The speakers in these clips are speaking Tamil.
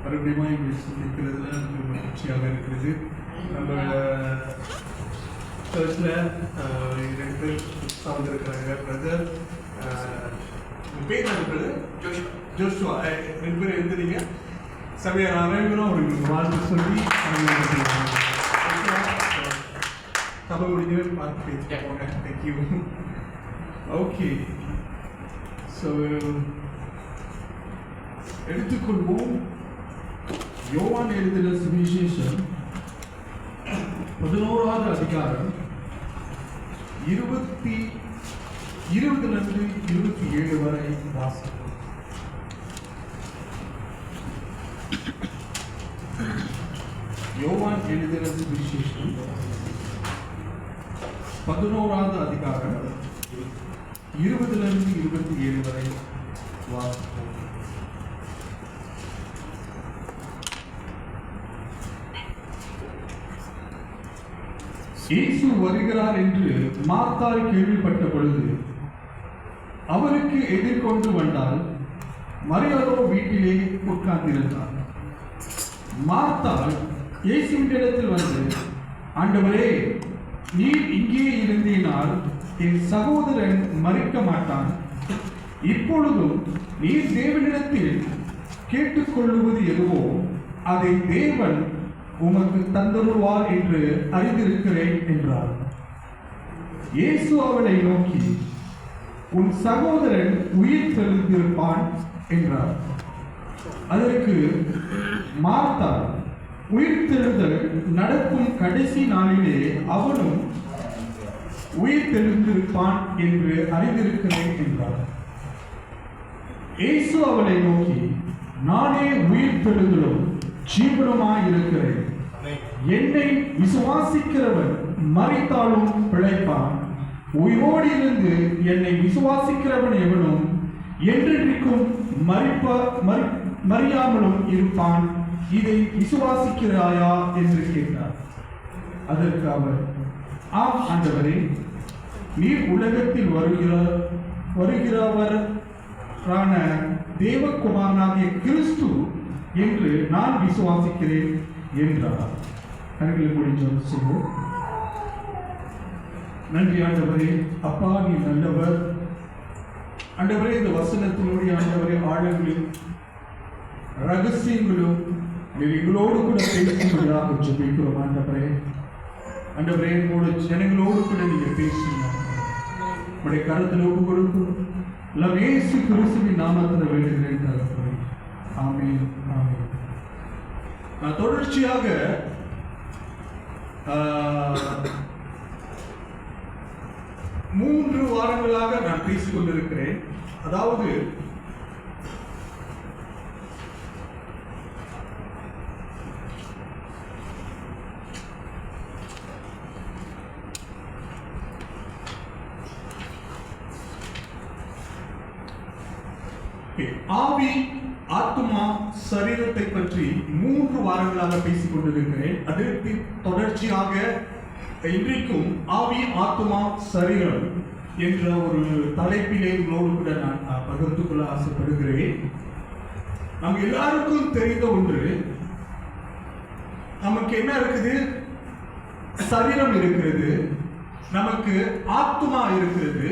மறுபடியும் சந்திக்கிறதுல மகிழ்ச்சியாக இருக்கிறது. நம்ம சர்ச்சில் 2 பேர் சார்ந்திருக்கிறாங்க. பிரதர் பேர் இருக்கிறது ஜோஷுவா 2 பேர் எழுந்துறீங்க. சபையார் அனைவரும் அவர்களுக்கு வாழ்த்து சொல்லி சபை முடிஞ்சவே பார்த்து பேசிக்கோங்க. தேங்க்யூ. ஓகே, ஸோ எடுத்துக்கொள்வோம். யோவான் எழுதின சுவிசேஷம் 11வது அதிகாரம் 20 27 வரை வாசிப்போம். யோவான் எழுதின சுவிசேஷம் 11வது அதிகாரம் 20 27 வரை வாசிப்போம். இயேசு வருகிறார் என்று மார்த்தாள் கேள்விப்பட்ட பொழுது அவருக்கு எதிர்கொண்டு வந்தால் மரியாதோ வீட்டிலே உட்கார்ந்திருந்தார். மார்த்தாள் இயேசுவினிடத்தில் வந்து, ஆண்டவரே, நீர் இங்கே இருந்தீனால் என் சகோதரன் மரிக்க மாட்டான். இப்பொழுதும் நீர் தேவனிடத்தில் கேட்டுக்கொள்ளுவது எதுவோ அதை தேவன் உமக்கு தந்தருவார் என்று அறிந்திருக்கிறேன் என்றார். இயேசு அவளை நோக்கி, உன் சகோதரன் உயிர் தெழுந்திருப்பான் என்றார். அதற்கு மார்த்தா, உயிர் தெழுதல் நடக்கும் கடைசி நாளிலே அவனும் உயிர் தெழுந்திருப்பான் என்று அறிந்திருக்கிறேன் என்றார். இயேசு அவளை நோக்கி, நானே உயிர் தெழுதலும் ஜீவனுமாயிருக்கிறேன். என்னை விசுவாசிக்கிறவன் மரித்தாலும் பிழைப்பான். உயிரோடு இருந்து என்னை விசுவாசிக்கிறவன் எவனும் என்றென்றைக்கும் மறியாமலும் இருப்பான். இதை விசுவாசிக்கிறாயா என்று கேட்டார். அதற்கு அவர், ஆம் ஆண்டவரே, நீர் உலகத்தில் வருகிறவரான தேவகுமாரனாகிய கிறிஸ்து என்று நான் விசுவாசிக்கிறேன் என்றார். கண்களை மூடி ஜெபம் செய்வோம். நன்றி ஆண்டவரே, அப்பா நீ நல்லவர். ஆண்டவரே, இந்த வசனத்தினுடைய ஆண்டவரே ஆழங்களும் ரகசியங்களும் நீர் எங்களோடு கூட பேசும்படியாக ஜெபிக்கிறோம். ஆண்டவரே, ஆண்டவரே, உங்களோட ஜனங்களோடு கூட நீங்க பேசுங்க. உங்களுடைய கருத்தில் ஒப்பு கொடுக்கிறோம். எல்லாம் இயேசு கிறிஸ்துவின் நாமத்தில் வேண்டுகிறேன். ஆமென், ஆமென். தொடர்ச்சியாக 3 வாரங்களாக நான் பேசிக் கொண்டிருக்கிறேன். அதாவது ஆவி, ஆத்மா, சரீரத்தை பற்றி 3 வாரங்களாக பேசிக் கொண்டிருக்கிறேன். அதற்கு தொடர்ச்சியாக இன்றைக்கும் ஆவி, ஆத்மா, சரீரம் என்ற ஒரு தலைப்பிலே உங்களோடு கூட நான் பகிர்ந்து கொள்ள ஆசைப்படுகிறேன். நம்ம எல்லாருக்கும் தெரிந்த ஒன்று, நமக்கு என்ன இருக்குது? சரீரம் இருக்கிறது, நமக்கு ஆத்மா இருக்கிறது,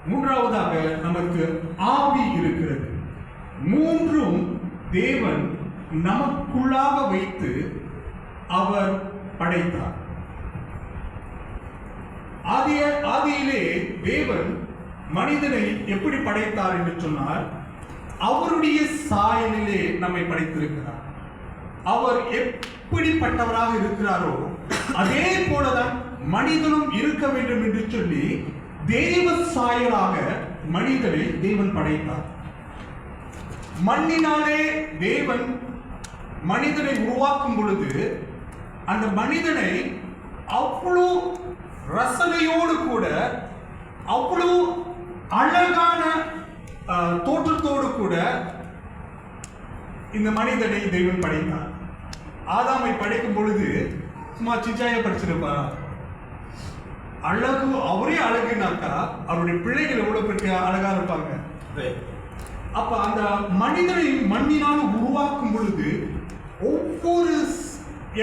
மூன்றாவதாக நமக்கு ஆவி இருக்கிறது. 3ம் தேவன் நமக்குள்ளாக வைத்து அவர் படைத்தார். ஆதியிலே தேவன் மனிதனை எப்படி படைத்தார் என்று சொன்னால், அவருடைய சாயலிலே நம்மை படைத்திருக்கிறார். அவர் எப்படிப்பட்டவராக இருக்கிறாரோ அதே போலதான் மனிதனும் இருக்க வேண்டும் என்று சொல்லி தேவ சாயலாக மனிதனை தேவன் படைத்தார். மண்ணினாலே தேவன் மனிதனை உருவாக்கும் பொழுது அந்த மனிதனை அவ்வளோ ரசனையோடு கூட அவ்வளோ அழகான தோற்றத்தோடு கூட இந்த மனிதனை தெய்வம் படைத்தார். ஆதாமை படைக்கும் பொழுது சும்மா சிச்சாய படிச்சிருப்பாரா? அழகு, அவரே அழகுனாக்கா அவருடைய பிள்ளைகள் எவ்வளவு பெரிய அழகா இருப்பாங்க. அப்ப அந்த மனிதனை மண்ணினால் உருவாக்கும் பொழுது ஒவ்வொரு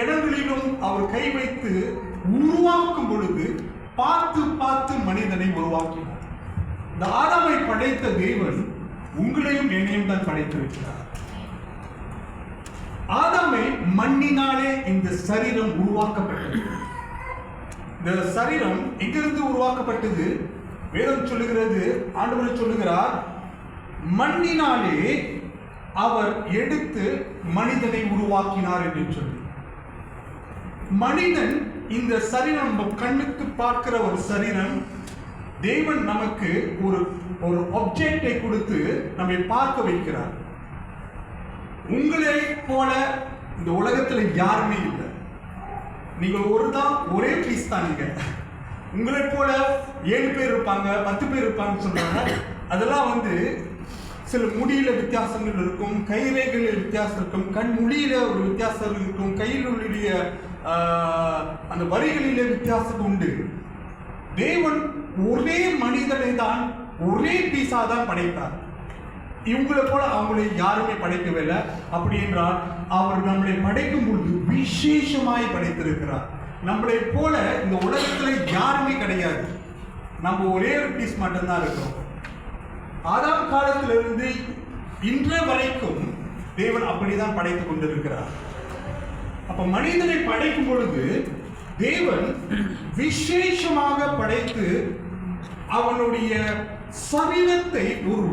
இடங்களிலும் அவர் கை வைத்து உருவாக்கும் பொழுது பார்த்து பார்த்து மனிதனை உருவாக்கினார். இந்த ஆதாமை படைத்த தேவன் உங்களையும் என்னையும் தான் படைத்திருக்கிறார். ஆதாமை மண்ணினாலே இந்த சரீரம் உருவாக்கப்பட்டது. இந்த சரீரம் எங்கிருந்து உருவாக்கப்பட்டது? வேதம் சொல்லுகிறது, ஆண்டவர் சொல்லுகிறார், மண்ணினாலே அவர் எடுத்து மனிதனை உருவாக்கினார் என்று சொல்லி. மனிதன் இந்த சரீரம் நம்ம கண்ணுக்கு பார்க்கிற ஒரு சரீரம். தேவன் நமக்கு ஒரு ஒரு ஆப்ஜெக்டை கொடுத்து நம்மை பார்க்க வைக்கிறார். உங்களை போல இந்த உலகத்துல யாருமே இல்லை. நீங்கள் ஒரே பீஸ் தான். நீங்க உங்களை போல 7 பேர் இருப்பாங்க, 10 பேர் இருப்பாங்க சொல்றாங்க. அதெல்லாம் சில முடியில வித்தியாசங்கள் இருக்கும், கைரேகையில் வித்தியாசம் இருக்கும், கண் மொழியில ஒரு வித்தியாசம் இருக்கும், கையில் உள்ள அந்த வரிகளில வித்தியாசம் உண்டு. தேவன் ஒரே மனிதனை தான் ஒரே பீஸா தான் படைத்தார். இவங்களை போல அவங்களை யாருமே படைக்கவில்லை. அப்படி என்றால் அவர் நம்மளை படைக்கும் பொழுது விசேஷமாய் படைத்திருக்கிறார். நம்மளை போல இந்த உலகத்துல யாருமே கிடையாது. நம்ம ஒரே ஒரு பீஸ் மட்டும்தான் இருக்கிறோம். ஆதாம் காலத்திலிருந்து இன்று வரைக்கும் தேவன் அப்படிதான் படைத்துக் கொண்டிருக்கிறார். அப்ப மனிதனை படைக்கும் பொழுது தேவன் விசேஷமாக படைத்து அவனுடைய சரீரத்தை ஒரு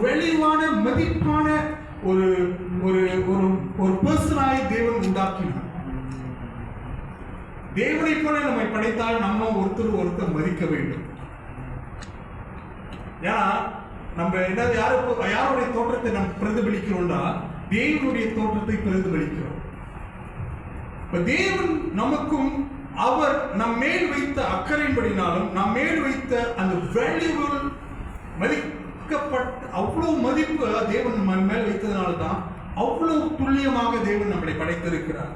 வெளிவான மதிப்பான ஒரு ஒரு ஒரு பர்சனாய் தேவன் உண்டாக்கினார். தேவனை போல நம்மை படைத்தால் நம்ம ஒருத்தர் மதிக்க வேண்டும். ஏன்னா நம்ம என்னது யாருடைய தோற்றத்தை நம்ம பிரதிபலிக்கிறோம்னா தேவனுடைய தோற்றத்தை பிரதிபலிக்கிறோம். இப்ப தேவன் நமக்கும் அவர் நம் மேல் வைத்த அக்கறையின்படினாலும் நம் மேல் வைத்த அந்த வேல்யூபிள் மதிக்கப்பட்ட அவ்வளவு மதிப்பு தேவன் நம் மேல் வைத்ததனால தான் அவ்வளவு துல்லியமாக தேவன் நம்மளை படைத்திருக்கிறார்.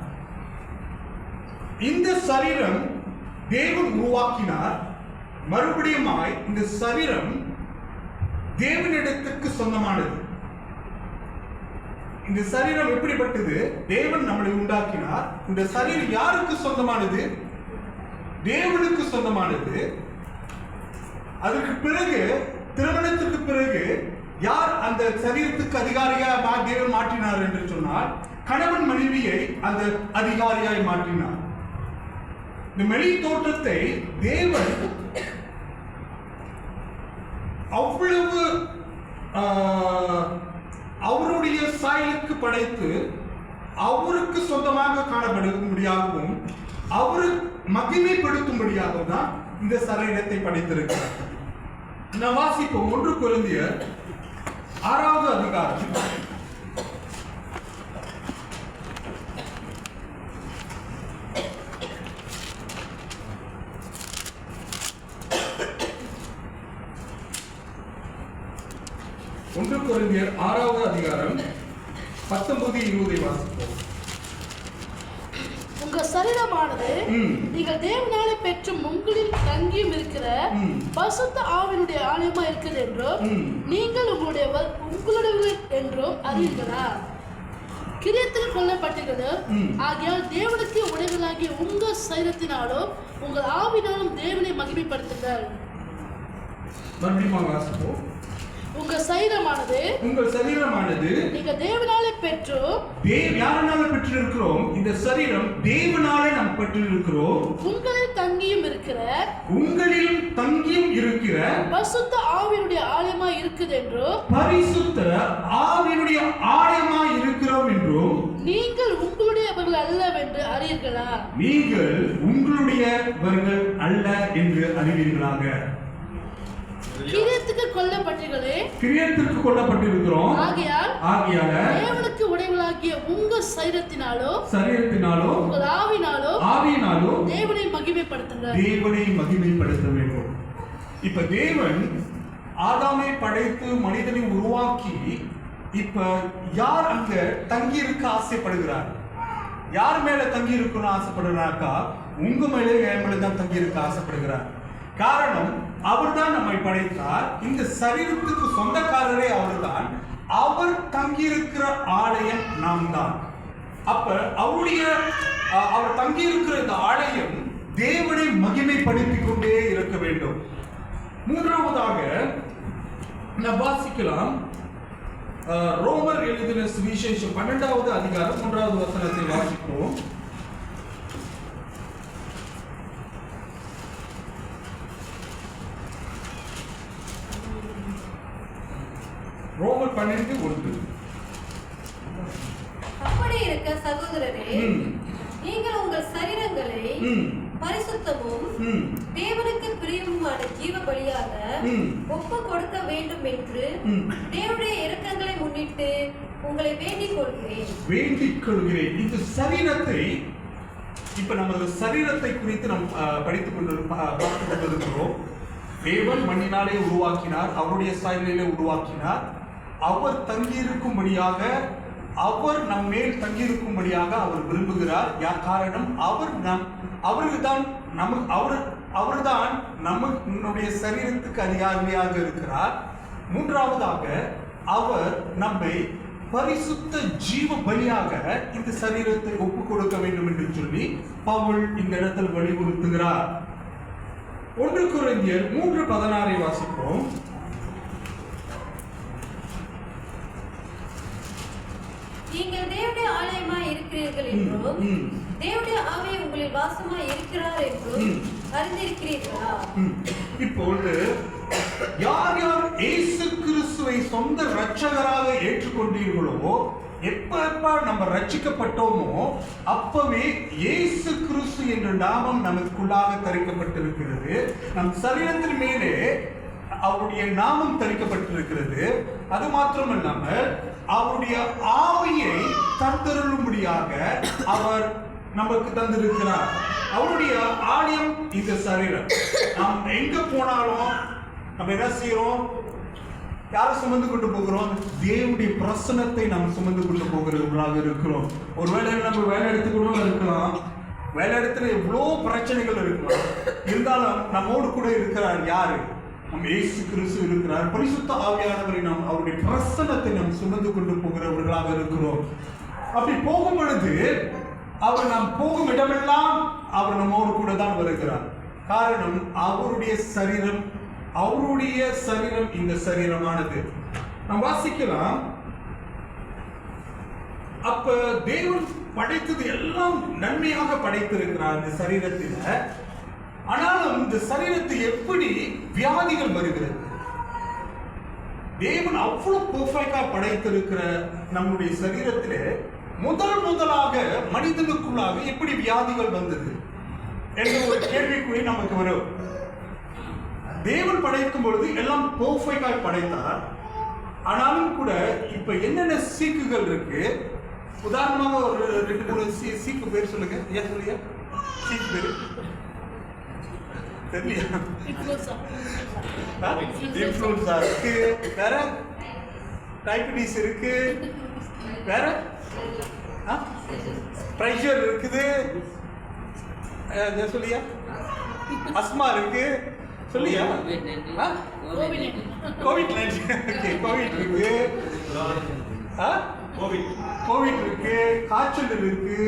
இந்த சரீரம் தேவன் உருவாக்கினார். மறுபடியுமாய் இந்த சரீரம் தேவனிடத்துக்கு சொந்தமானது. இந்த சரீரம் எப்படிப்பட்டது? தேவன் நம்மளை உண்டாக்கினார். இந்த சரீரம் யாருக்கு சொந்தமானது? தேவனுக்கு சொந்தமானது. அதற்கு பிறகு திருமணத்துக்கு பிறகு யார் அந்த சரீரத்துக்கு அதிகாரியாக தேவன் மாற்றினார் என்று சொன்னால் கணவன் மனைவியை அந்த அதிகாரியாய் மாற்றினார். இந்த வெளி தோற்றத்தை தேவன் அவ்வளவு அவருடைய சாயலுக்கு படைத்து அவருக்கு சொந்தமாக காணப்படும்படியாகவும் அவரு மகிமைப்படுத்தும்படியாகவும் தான் இந்த சரீரத்தை படைத்திருக்கிறார். நான் வாசிப்போம் 1 கொரிந்தியர் 6வது அதிகாரம் 1 கொரிந்தியர் 6வது அதிகாரம் 19-20 வாசிப்போம். உங்க சரீரமானது நீங்கள் தேவனாலே பெற்றும் உங்களில் தங்கியும் இருக்கிற பரிசுத்த ஆவியினுடைய ஆலயமா இருக்குது என்றும் நீங்கள் உங்களுடையவர்கள் என்றும் அறிவீர்களா? கிரியத்தில் கொல்லப்பட்டீர்கள். ஆகையால் தேவனுக்கு உடையவர்களாகிய உங்கள் சரீரத்தினாலும் உங்கள் ஆவினாலும் தேவனை மகிமைப்படுத்துங்கள். உங்கள் சரீரமானது நீங்கள் தேவனாலே யாரால பெற்றிருக்கிறோம்? இந்த சரீரம் தேவனாலே நாம் பெற்றிருக்கிறோம். உங்களில் தங்கியும் இருக்கிற பரிசுத்த ஆவியினுடைய ஆலயமா இருக்குது என்றும் இருக்கிறோம் என்றும் நீங்கள் உங்களுடையவர்கள் அல்லவென்று அறிவீர்களா? நீங்கள் உங்களுடையவர்கள் அல்ல என்று அறிவீர்களாக. கிரியத்துக்கு கொல்லப்பட்டிருக்கிறோம். ஆகையால் தேவனுக்கு உடையவர்களாகிய உங்க சரீரத்தினாலோ உங்கள் ஆவினாலோ தேவனை மகிமைப்படுத்துங்க. தேவனை மகிமைப்படுத்த வேண்டும். இப்ப தேவன் ஆதாமை படைத்து மனிதனை உருவாக்கி இப்ப யார் அங்க தங்கி இருக்க ஆசைப்படுகிறார்? யார் மேல தங்கி இருக்கணும்னு ஆசைப்படுறாக்கா? உங்க மேலே என் மேல தான் தங்கி இருக்க ஆசைப்படுகிறார். காரணம், அவர் தான் நம்மை படைத்தார். இந்த சரீரத்துக்கு சொந்தக்காரரே அவர்தான். அவர் தங்கி இருக்கிற ஆலயம் நாம் தான். அப்ப அவர் தங்கி இருக்கிற இந்த ஆலயம் தேவனை மகிமைப்படுத்திக் கொண்டே இருக்க வேண்டும். மூன்றாவதாக நாம் வாசிக்கலாம், ரோமர் எழுதின சுவிசேஷம் 12வது அதிகாரம் 3வது வசனத்தை வாசிக்கிறோம். ரோமர் 12:1. அப்படி இருக்க சகோதரரே, நீங்கள் உங்கள் சரீரங்களை பரிசுத்தமும் தேவனுக்கு பிரியமுமான ஜீவ பலியாக ஒப்பு கொடுக்க வேண்டும் என்று தேவனுடைய இரக்கங்களை முன்னிட்டு உங்களை வேண்டிக் கொள்கிறேன். இந்த சரீரத்தை இப்ப நமது சரீரத்தை குறித்து நாம் படித்துக் கொண்டிருக்கிறோம். தேவன் மண்ணினாலே உருவாக்கினார், அவருடைய சாயலிலே உருவாக்கினார். அவர் தங்கியிருக்கும்படியாக, அவர் நம் மேல் தங்கியிருக்கும்படியாக அவர் விரும்புகிறார். காரணம், அவர்தான் நம்முடைய சரீரத்துக்கு அதிகாரியாக இருக்கிறார். மூன்றாவதாக, அவர் நம்மை பரிசுத்த ஜீவ பலியாக இந்த சரீரத்தை ஒப்பு கொடுக்க வேண்டும் என்று சொல்லி பவுல் இந்த இடத்தில் வலியுறுத்துகிறார். 1 கொரிந்தியர் 3:16 வாசிப்போம். நீங்கள் தேவனுடைய ஆலயமாய் இருக்கிறீர்கள் என்றும் தேவனுடைய ஆவி உங்களில் வாசமாய் இருக்கிறார் என்றும் அறிந்திருக்கிறீர்களா? இப்பொழுது யார் யார் இயேசு கிறிஸ்துவை சொந்த இரட்சகராக ஏற்றுக்கொண்டீர்களோ, எப்ப நம்ம ரட்சிக்கப்பட்டோமோ அப்பவே இயேசு கிறிஸ்து என்ற நாமம் நமக்குள்ளாக தரிக்கப்பட்டிருக்கிறது. நம் சரீரத்தின் மேலே அவருடைய நாமம் தரிக்கப்பட்டிருக்கிறது. அது மாத்திரமல்லாமல் அவருடைய ஆவியை தந்தருளும்படியாக அவர் நமக்கு தந்திருக்கிறார். அவருடைய ஆலயம் இந்த சரீரம். நாம் எங்க போனாலும் நம்ம என்ன செய்யறோம்? யாரை சுமந்து கொண்டு போகிறோம்? தேவனுடைய பிரசன்னத்தை நாம் சுமந்து கொண்டு போகிறவர்களாக இருக்கிறோம். ஒருவேளை நம்ம வேலை எடுத்துக்கூட இருக்கலாம், வேலை இடத்துல எவ்வளோ பிரச்சனைகள் இருக்கலாம். இருந்தாலும் நம்மோடு கூட இருக்கிறார் யாரு? நம்ம இயேசு கிறிஸ்து இருக்கிறார். பரிசுத்த ஆவியானவரை நாம் அவருடைய பிரசன்னத்தை நாம் சுமந்து கொண்டு போகிறவர்களாக இருக்கிறோம். அப்படி போகும் பொழுது அவர் நாம் போகும் இடமெல்லாம் அவர் நம்மோடு கூட தான் வருகிறார். காரணம், அவருடைய சரீரம் இந்த சரீரமானது. நாம் வாசிக்கலாம், அப்ப தேவன் படைத்தது எல்லாம் நன்மையாக படைத்திருக்கிறார் இந்த சரீரத்தில். ஆனாலும் இந்த சரீரத்தை எப்படி வியாதிகள் வருகிறது? தேவன் அவ்வளவு பெர்ஃபெக்ட்டா படைத்திருக்கிற நம்முடைய சரீரத்திலே முதலாக மனிதனுக்குள்ளாக எப்படி வியாதிகள் வந்தது என்ற ஒரு கேள்விக்குறி நமக்கு வரும். தேவன் படைக்கும் பொழுது எல்லாம் பெர்ஃபெக்ட்டா படைத்தார். ஆனாலும் கூட இப்ப என்னென்ன சீக்குகள் இருக்கு? உதாரணமாக ஒரு 2-3 சீக்கு பேர் சொல்லுங்க. ஏன் சொல்லுங்க? சீக்கு பேரு தெரியல. இன்ஃப்ளூயன்ஸா இருக்கு, வேற டைபிட்டிஸ் இருக்கு, வேற பிரஷர் இருக்குது, சொல்லியா அஸ்மா இருக்கு, சொல்லியா கோவிட் இருக்கு, கோவிட் இருக்கு, காய்ச்சல் இருக்கு,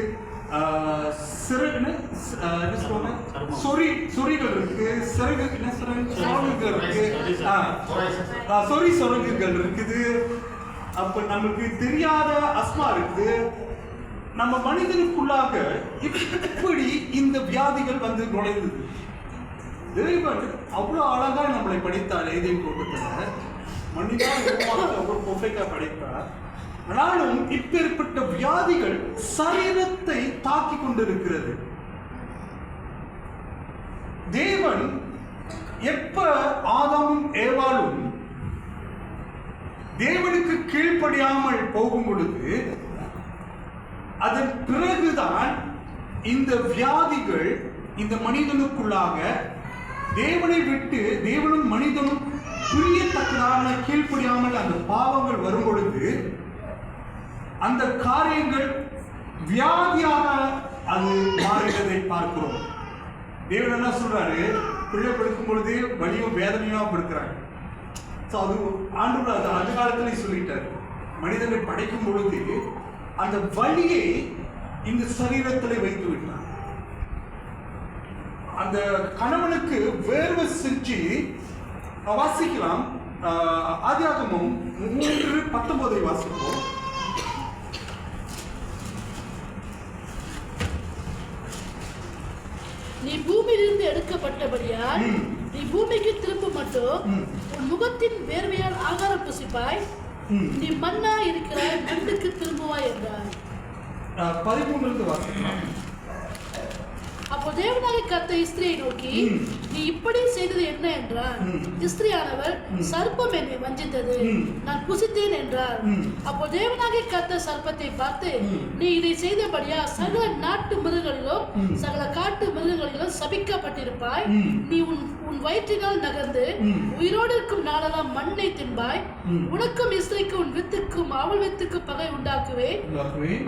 சொறிகள் இருக்கு, சொறிகள் இருக்குது. அப்ப நமக்கு தெரியாத அஸ்மா இருக்கு. நம்ம மனிதனுக்குள்ளாக இப்படி இந்த வியாதிகள் வந்து நுழைந்தது. தேவன் அவ்வளவு அழகா நம்மளை படைத்தார். ஏதேன் தோட்டத்துல மனிதன் அவ்வளவு பெர்ஃபெக்ட்டா படைத்தார். ஆனாலும் இப்பேற்பட்ட வியாதிகள் சரீரத்தை தாக்கி கொண்டிருக்கிறது. தேவன் எப்ப ஆதாமும் ஏவாளும் தேவனுக்கு கீழ்ப்படியாமல் போகும் பொழுது அதன் பிறகுதான் இந்த வியாதிகள் இந்த மனிதனுக்குள்ளாக தேவனை விட்டு தேவனும் மனிதனும் புரியத்தக்கதான கீழ்ப்படியாமல் அந்த பாவங்கள் வரும் பொழுது அந்த காரியங்கள் வியாதியாக அது மாறுகிறதை பார்க்கிறோம். தேவன் என்ன சொல்றாரு, பிள்ளை படுக்கும் பொழுது வலியும் வேதனையும் படுக்கிறாங்க. அது ஆண்டவர் அது அந்த காலத்திலே சொல்லிட்டார். மனிதனை படைக்கும் பொழுது அந்த வலியை இந்த சரீரத்திலே வைத்து விட்டார். அந்த கணவனுக்கு வேர்வை செஞ்சு வாசிக்கலாம். ஆதியாகமம் 3:19 வாசிப்போம். நீ பூமியிலிருந்து எடுக்கப்பட்டபடியால் நீ பூமிக்கு திரும்ப மட்டும் உன் முகத்தின் வேர்வையால் ஆகாரம் புசிப்பாய், நீ மண்ணா இருக்கிறாய், மண்ணுக்கு திரும்புவாய் என்றார். 13 வாசிக்கலாம். அப்போ தேவனாகிய கர்த்தர் ஸ்திரியை நோக்கி, நீ இப்படி செய்தது என்ன என்றார். ஸ்திரியானவர், சர்ப்பம் என்னை வஞ்சித்தது, நான் புசித்தேன் என்றார். அப்போ தேவனாகிய கர்த்தர் சர்ப்பத்தை பார்த்து, நீ இதை செய்தபடியா சகல நாட்டு மிருகங்களிலும் சகல காட்டு மிருகங்களிலும் சபிக்கப்பட்டிருப்பாய். நீ உன் வயிற்றினால் நகர்ந்து உயிரோடு இருக்கும் நாளெல்லாம் மண்ணை தின்பாய். உனக்கும் ஸ்திரிக்கும் உன் வித்துக்கும் அவள் வித்துக்கும் பகை உண்டாக்குவேன்.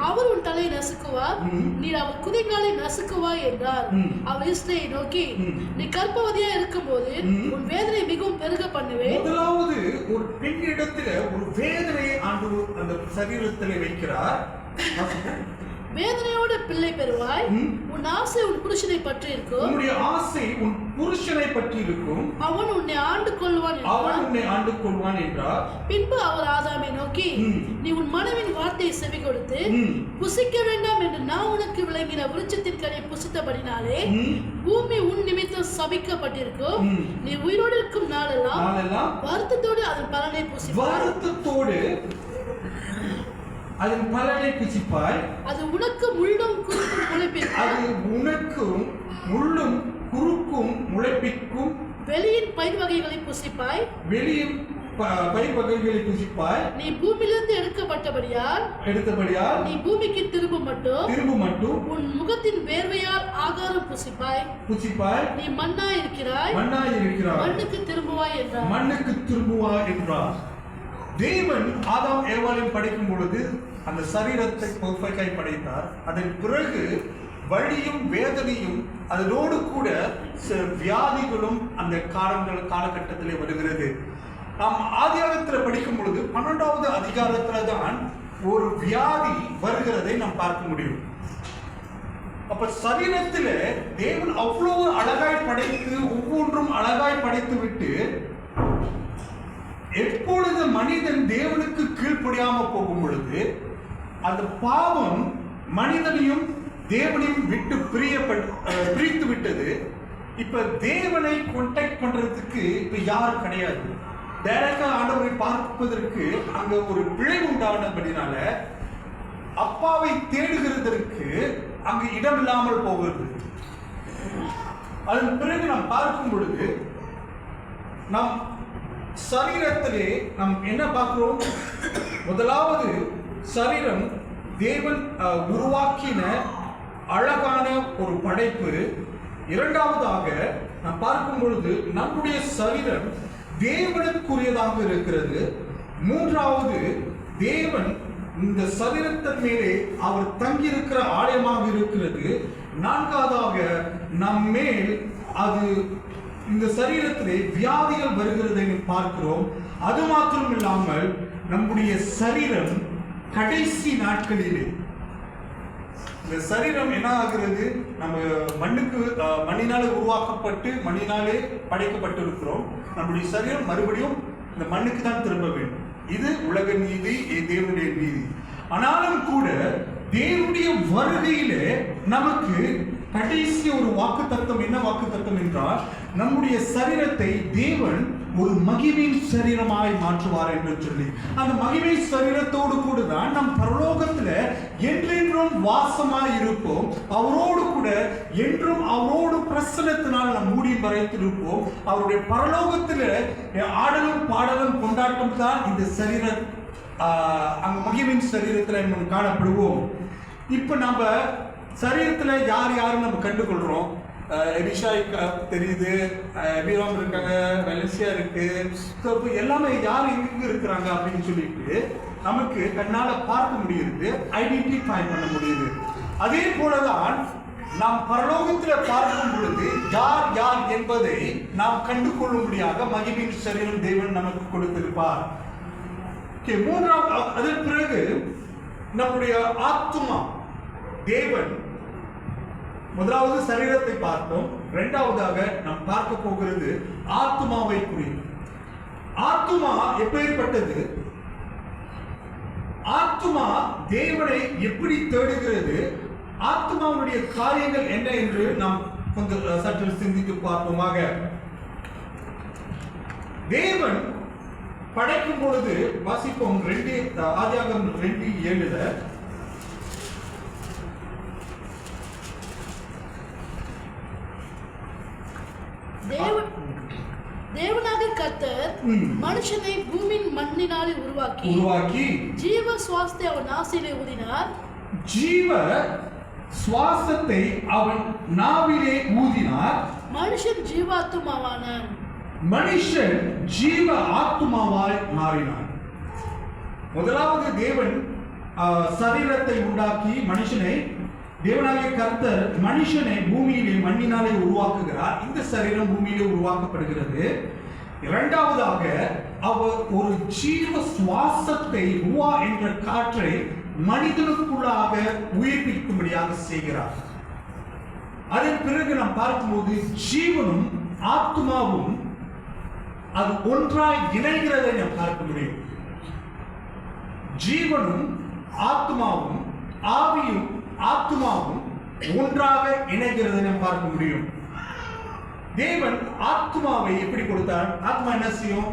அவர் உன் தலையை நசுக்குவார், நீ அவர் குதிங்காலை நசுக்குவாய் என்றார். அவர் ஸ்திரியை நோக்கி, நீ கர்ப்பவதியா இருக்கும் போது உன் வேதனை மிகவும் பெருக பண்ணுவேன். முதலாவது ஒரு பெண்ணிடத்துல ஒரு வேதனையை ஆண்டவர் அந்த சரீரத்திலே வைக்கிறார். வேதனையோடு பிள்ளை பெறுவாய், உன் ஆசை உன் புருஷனை பற்றி இருக்கும், உன்னுடைய ஆசை உன் புருஷனை பற்றி இருக்கும், அவன் உன்னை ஆண்டு கொள்வான் என்றார். பின்பு அவர் ஆதாமை நோக்கி, நீ உன் மனைவின் வார்த்தையை செவி கொடுத்து புசிக்க வேண்டாம் என்று நான் உனக்கு விளங்கின விருட்சத்தின் கனியை புசித்தபடினாலே பூமி உன் நிமித்தம் சபிக்கப்பட்டிருக்கும். நீ உயிரோடு இருக்கும் நாளெல்லாம் வருத்தத்தோடு அதன் பலனை புசிப்பாய். அது உனக்கு முள்ளும் குறுக்கும் முளைப்பிக்கும். வெளியின் பயிர் வகைகளை புசிப்பாய். நீ பூமியிலிருந்து எடுக்கப்பட்டபடியால் நீ பூமிக்கு திரும்ப மட்டும் உன் முகத்தின் வேர்வையால் ஆகாரம் புசிப்பாய். நீ மண்ணா இருக்கிறாய், மண்ணுக்கு திரும்புவாய் என்றார். தேவன் ஆதாம் ஏவாளையும் படைக்கும் பொழுது அந்த சரீரத்தை பெர்ஃபெக்டாய் படைத்தார். அதன் பிறகு வலியும் வேதனையும் அதனோடு கூட வியாதிகளும் அந்த காலகட்டத்திலே வருகிறது. நாம் ஆதியாகத்தில் படிக்கும் பொழுது 12வது அதிகாரத்துல தான் ஒரு வியாதி வருகிறதை நாம் பார்க்க முடியும். அப்ப சரீரத்தில் தேவன் அவ்வளவு அழகாய் படைத்து ஒவ்வொன்றும் அழகாய் படைத்து விட்டு எப்பொழுது மனிதன் தேவனுக்கு கீழ்ப்படியாம போகும் பொழுது அந்த பாவம் மனிதனையும் தேவனையும் விட்டு பிரித்து விட்டது. இப்ப தேவனை கான்டாக்ட் பண்றதுக்கு இப்ப யாரும் கிடையாது. டைரக்டா ஆண்டவரை பார்ப்பதற்கு அங்க ஒரு பிழை உண்டானபடினால அப்பாவை தேடுகிறதற்கு அங்கு இடமில்லாமல் போகிறது. அதன் பிறகு நாம் பார்க்கும் பொழுது நாம் சரீரத்திலே நாம் என்ன பார்க்கிறோம்? முதலாவது சரீரம் தேவன் உருவாக்கின அழகான ஒரு படைப்பு. இரண்டாவதாக நாம் பார்க்கும் பொழுது நம்முடைய சரீரம் தேவனுக்குரியதாக இருக்கிறது. மூன்றாவது தேவன் இந்த சரீரத்தின் மேலே அவர் தங்கியிருக்கிற ஆலயமாக இருக்கிறது. நான்காவதாக நம் மேல் அது இந்த சரீரத்திலே வியாதிகள் வருகிறதை பார்க்கிறோம். அது மாத்திரம் இல்லாமல் நம்முடைய சரீரம் கடைசி நாட்களிலே இந்த சரீரம் என்ன ஆகிறது? நம்ம மண்ணினாலே உருவாக்கப்பட்டு மண்ணினாலே படைக்கப்பட்டு இருக்கிறோம். நம்முடைய சரீரம் மறுபடியும் இந்த மண்ணுக்கு தான் திரும்ப வேண்டும். இது உலக நீதி, தேவனுடைய நீதி. ஆனாலும் கூட தேவனுடைய வருகையிலே நமக்கு கடைசி ஒரு வாக்குத்தத்தம். என்ன வாக்குத்தத்தம் என்றால், நம்முடைய சரீரத்தை தேவன் ஒரு மகிமையின் சரீரமாய் மாற்றுவார் என்று சொல்லி, அந்த மகிமை சரீரத்தோடு கூட தான் நம் பரலோகத்துல என்றென்றும் வாசமாய் இருப்போம். அவரோடு கூட என்றும் அவரோடு பிரசன்னத்தினால் நம் மூடி மறைத்திருப்போம். அவருடைய பரலோகத்துல ஆடலும் பாடலும் கொண்டாட்டம் தான் இந்த சரீர அங்க மகிமையின் சரீரத்தில் நம்ம காணப்படுவோம். இப்ப நம்ம சரீரத்துல யார் யாரும் நம்ம கண்டுகொள்றோம். எலிஷாய் தெரியுது, எபிராம் இருக்காங்க, வெலசியா இருக்கு. ஸோ இப்போ எல்லாமே யார் எங்க இருக்கிறாங்க அப்படின்னு சொல்லிட்டு நமக்கு கண்ணால பார்க்க முடியுது, ஐடென்டிஃபை பண்ண முடியுது. அதே போலதான் நாம் பரலோகத்துல பார்க்கும் பொழுது யார் யார் என்பதை நாம் கண்டுகொள்ளும்படியாக மகிமையின் சரீரம் தேவன் நமக்கு கொடுத்திருப்பார். மூன்றாவது, அதன் பிறகு நம்முடைய ஆத்துமா தேவன், முதலாவது சரீரத்தை பார்த்தோம், இரண்டாவதாக நாம் பார்க்க போகிறது ஆத்துமாவை குறித்து. ஆத்துமா எப்பேற்பட்டது, ஆத்துமா தேவனை எப்படி தேடுகிறது, ஆத்மாவுடைய காரியங்கள் என்ன என்று நாம் கொஞ்சம் சற்று சிந்தித்து பார்ப்போமாக. தேவன் படைக்கும் பொழுது வாசிப்போம், ஆதியாகமம் 2:7 தேவனாக கர்த்தர் மனுஷனை பூமியின் மண்ணினாலே உருவாக்கி ஜீவ சுவாசத்தை அவன் நாசிலே ஊதினார். ஜீவ சுவாசத்தை அவன் நாவிலே ஊதினார். மனுஷன் ஜீவாத்துமாவானான். மனுஷன் ஜீவ ஆத்துமாவாய் மாறினான். முதலாவது தேவன் சரீரத்தை உண்டாக்கி மனுஷனை, தேவனாகிய கர்த்தர் மனுஷனை பூமியிலே மண்ணினாலே உருவாக்குகிறார். இந்த சரீரம் பூமியிலே உருவாக்கப்படுகிறது. இரண்டாவதாக அவர் ஒரு ஜீவ சுவாசத்தை, உவா என்ற காற்றை மனிதனுக்குள்ளாக உயிர்ப்பிக்கும்படியாக செய்கிறார். அதன் பிறகு நாம் பார்க்கும்போது ஜீவனும் ஆத்மாவும் அது ஒன்றாய் இணைகிறதை நாம் பார்க்க முடியும். ஜீவனும் ஆத்மாவும், ஆவியும் ஆத்மாவும் ஒன்றாக இணைகிறதை நாம் பார்க்க முடியும். தேவன் ஆத்மாவை எப்படி கொடுத்தார்? ஆத்மா என்ன செய்யும்?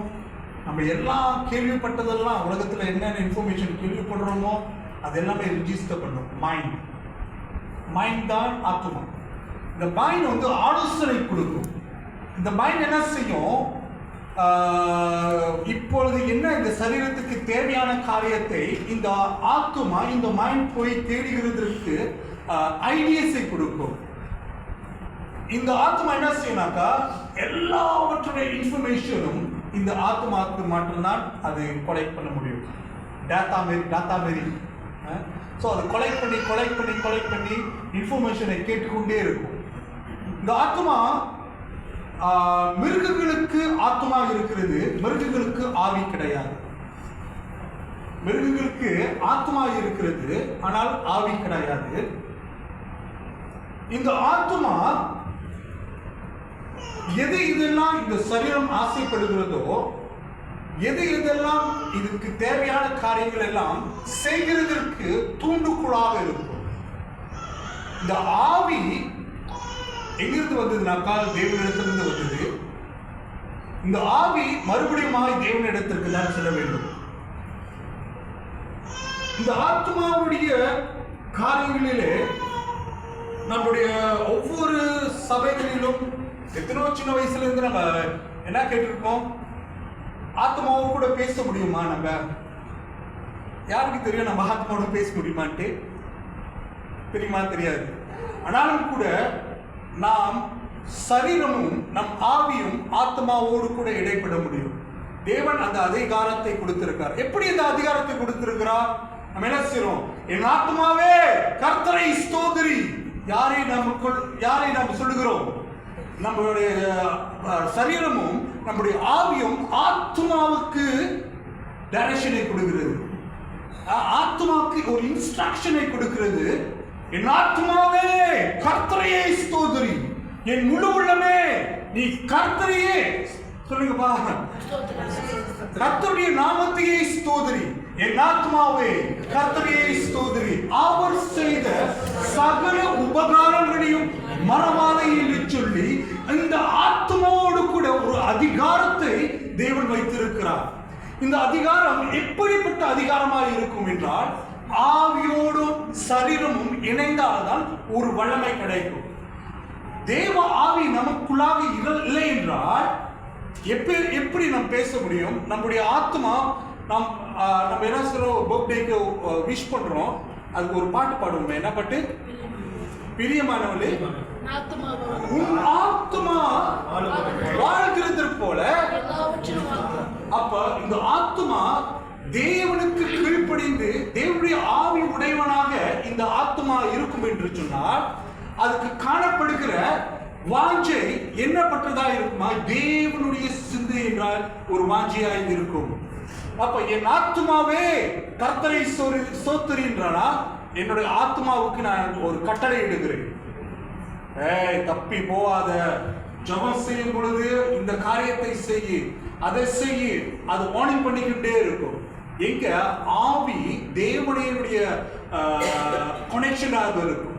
நம்ம எல்லாம் கேள்விப்பட்டதெல்லாம், உலகத்துல என்னென்ன இன்ஃபர்மேஷன் கேள்விப்படுறோமோ அது எல்லாமே ரிஜிஸ்டர் பண்ணும். மைண்ட் தான் ஆத்மா. இந்த மைண்ட் வந்து ஆலோசனை கொடுக்கும். இந்த மைண்ட் என்ன செய்யும்? இப்பொழுது என்ன இந்த சரீரத்துக்கு தேவையான காரியத்தை இந்த ஆத்மா, இந்த மைண்ட் போய் தேடுகிறதற்கு ஐடியாஸை கொடுக்கும். இந்த ஆத்மா என்ன செய்யனாக்கா, எல்லாவற்றுடைய இன்ஃபர்மேஷனும் இந்த ஆத்மாவுக்கு மட்டும்தான் அது கொலெக்ட் பண்ண முடியும். டேட்டா மாரி. ஸோ அதை கொலெக்ட் பண்ணி இன்ஃபர்மேஷனை கேட்டுக்கொண்டே இருக்கும். இந்த ஆத்மா, மிருகங்களுக்கு ஆத்மா இருக்கிறது, மிருகங்களுக்கு ஆவி கிடையாது. மிருகங்களுக்கு ஆத்மா இருக்கிறது, ஆனால் ஆவி கிடையாது. இந்த ஆத்மா எது இதெல்லாம் இந்த சரீரம் ஆசைப்படுகிறதோ, எது இதெல்லாம் இதுக்கு தேவையான காரியங்கள் எல்லாம் செய்கிறதற்கு தூண்டுகோலாக இருக்கும். இந்த ஆவி எங்கிருந்து வந்ததுனாக்கா தேவனிடத்திலிருந்து வந்தது. இந்த ஆவி மறுபடியும் தேவனிடத்திற்கு தான் செல்ல வேண்டும். இந்த ஆத்மாவுடைய காரியங்களிலே நம்முடைய ஒவ்வொரு சபைகளிலும் எத்தனோ சின்ன வயசுல இருந்து நம்ம என்ன கேட்டிருக்கோம்? ஆத்மாவோட கூட பேச முடியுமா? நம்ம யாருக்கு தெரியும் நம்ம ஆத்மாவோட பேச முடியுமான்ட்டு? தெரியுமா? தெரியாது. ஆனாலும் கூட நாம் சரீரமும் நம் ஆவியும் ஆத்மாவோடு கூட இடைப்பட முடியும். தேவன் அந்த அதிகாரத்தை கொடுத்திருக்கார். எப்படி இந்த அதிகாரத்தை கொடுத்திருக்கிறார்? நம்ம என்ன செய்றோம்? என் ஆத்மாவே கர்த்தரை ஸ்தோத்திரி. யாரை நாம் சொல்லுகிறோம்? நம்மளுடைய சரீரமும் நம்முடைய ஆவியும் ஆத்மாவுக்கு டைரக்ஷனை கொடுக்கிறது. ஆத்மாவுக்கு ஒரு இன்ஸ்ட்ரக்ஷனை கொடுக்கிறது. என் ஆத்மாவே கர்த்தரையே ஸ்தோத்திரி, என் முழு உள்ளமே நீ கர்த்தரையே சொல்லுங்கப்பா, கர்த்தருடைய நாமத்தையே ஸ்தோத்திரி. என் ஆத்மாவே கர்த்தரையே ஸ்தோத்திரி. அவர் செய்த சகல உபகாரங்களையும் மறவாதே என்று சொல்லி இந்த ஆத்மாவோடு கூட ஒரு அதிகாரத்தை தேவன் வைத்திருக்கிறார். இந்த அதிகாரம் எப்படிப்பட்ட அதிகாரமாக இருக்கும் என்றால், ஆவியோடும் சரீரமும் இணைந்தால்தான் ஒரு வல்லமை கிடைக்கும். தேவ ஆவி நமக்குள்ளாக இல்லை என்றால் எப்படி நாம் பேச முடியும்? நம்முடைய ஆத்மா, நம்ம என்ன சொல்றோம்? பர்த்டேக்கு விஷ் பண்றோம். அதுக்கு ஒரு பாட்டு பாடுவோமே, என்ன பாட்டு? பிரியமானவளே உன் ஆத்துமா வாழ்கிறது போல. அப்ப இந்த ஆத்துமா தேவனுக்கு கீழ்ப்படிந்து தேவனுடைய ஆவி உடையவனாக இந்த ஆத்துமா இருக்கும் என்று சொன்னால் அதுக்கு காணப்படுகிற வாஞ்சை என்னப்பட்டதா இருக்குமா? தேவனுடைய சிந்தை என்றால் ஒரு வாஞ்சையாக இருக்கும். அப்ப என் ஆத்துமாவே கர்த்தரை சோத்தரின்றானா, என்னுடைய ஆத்மாவுக்கு நான் ஒரு கட்டளை இடுகிறேன். தப்பி போவாத, ஜெபம் செய்யும் பொழுது இந்த காரியத்தை செய்யு, அதை செய்யு, அது வார்னிங் பண்ணிக்கிட்டே இருக்கும். எங்க ஆவி தேவனுடைய கனெக்ஷனாக இருக்கும்.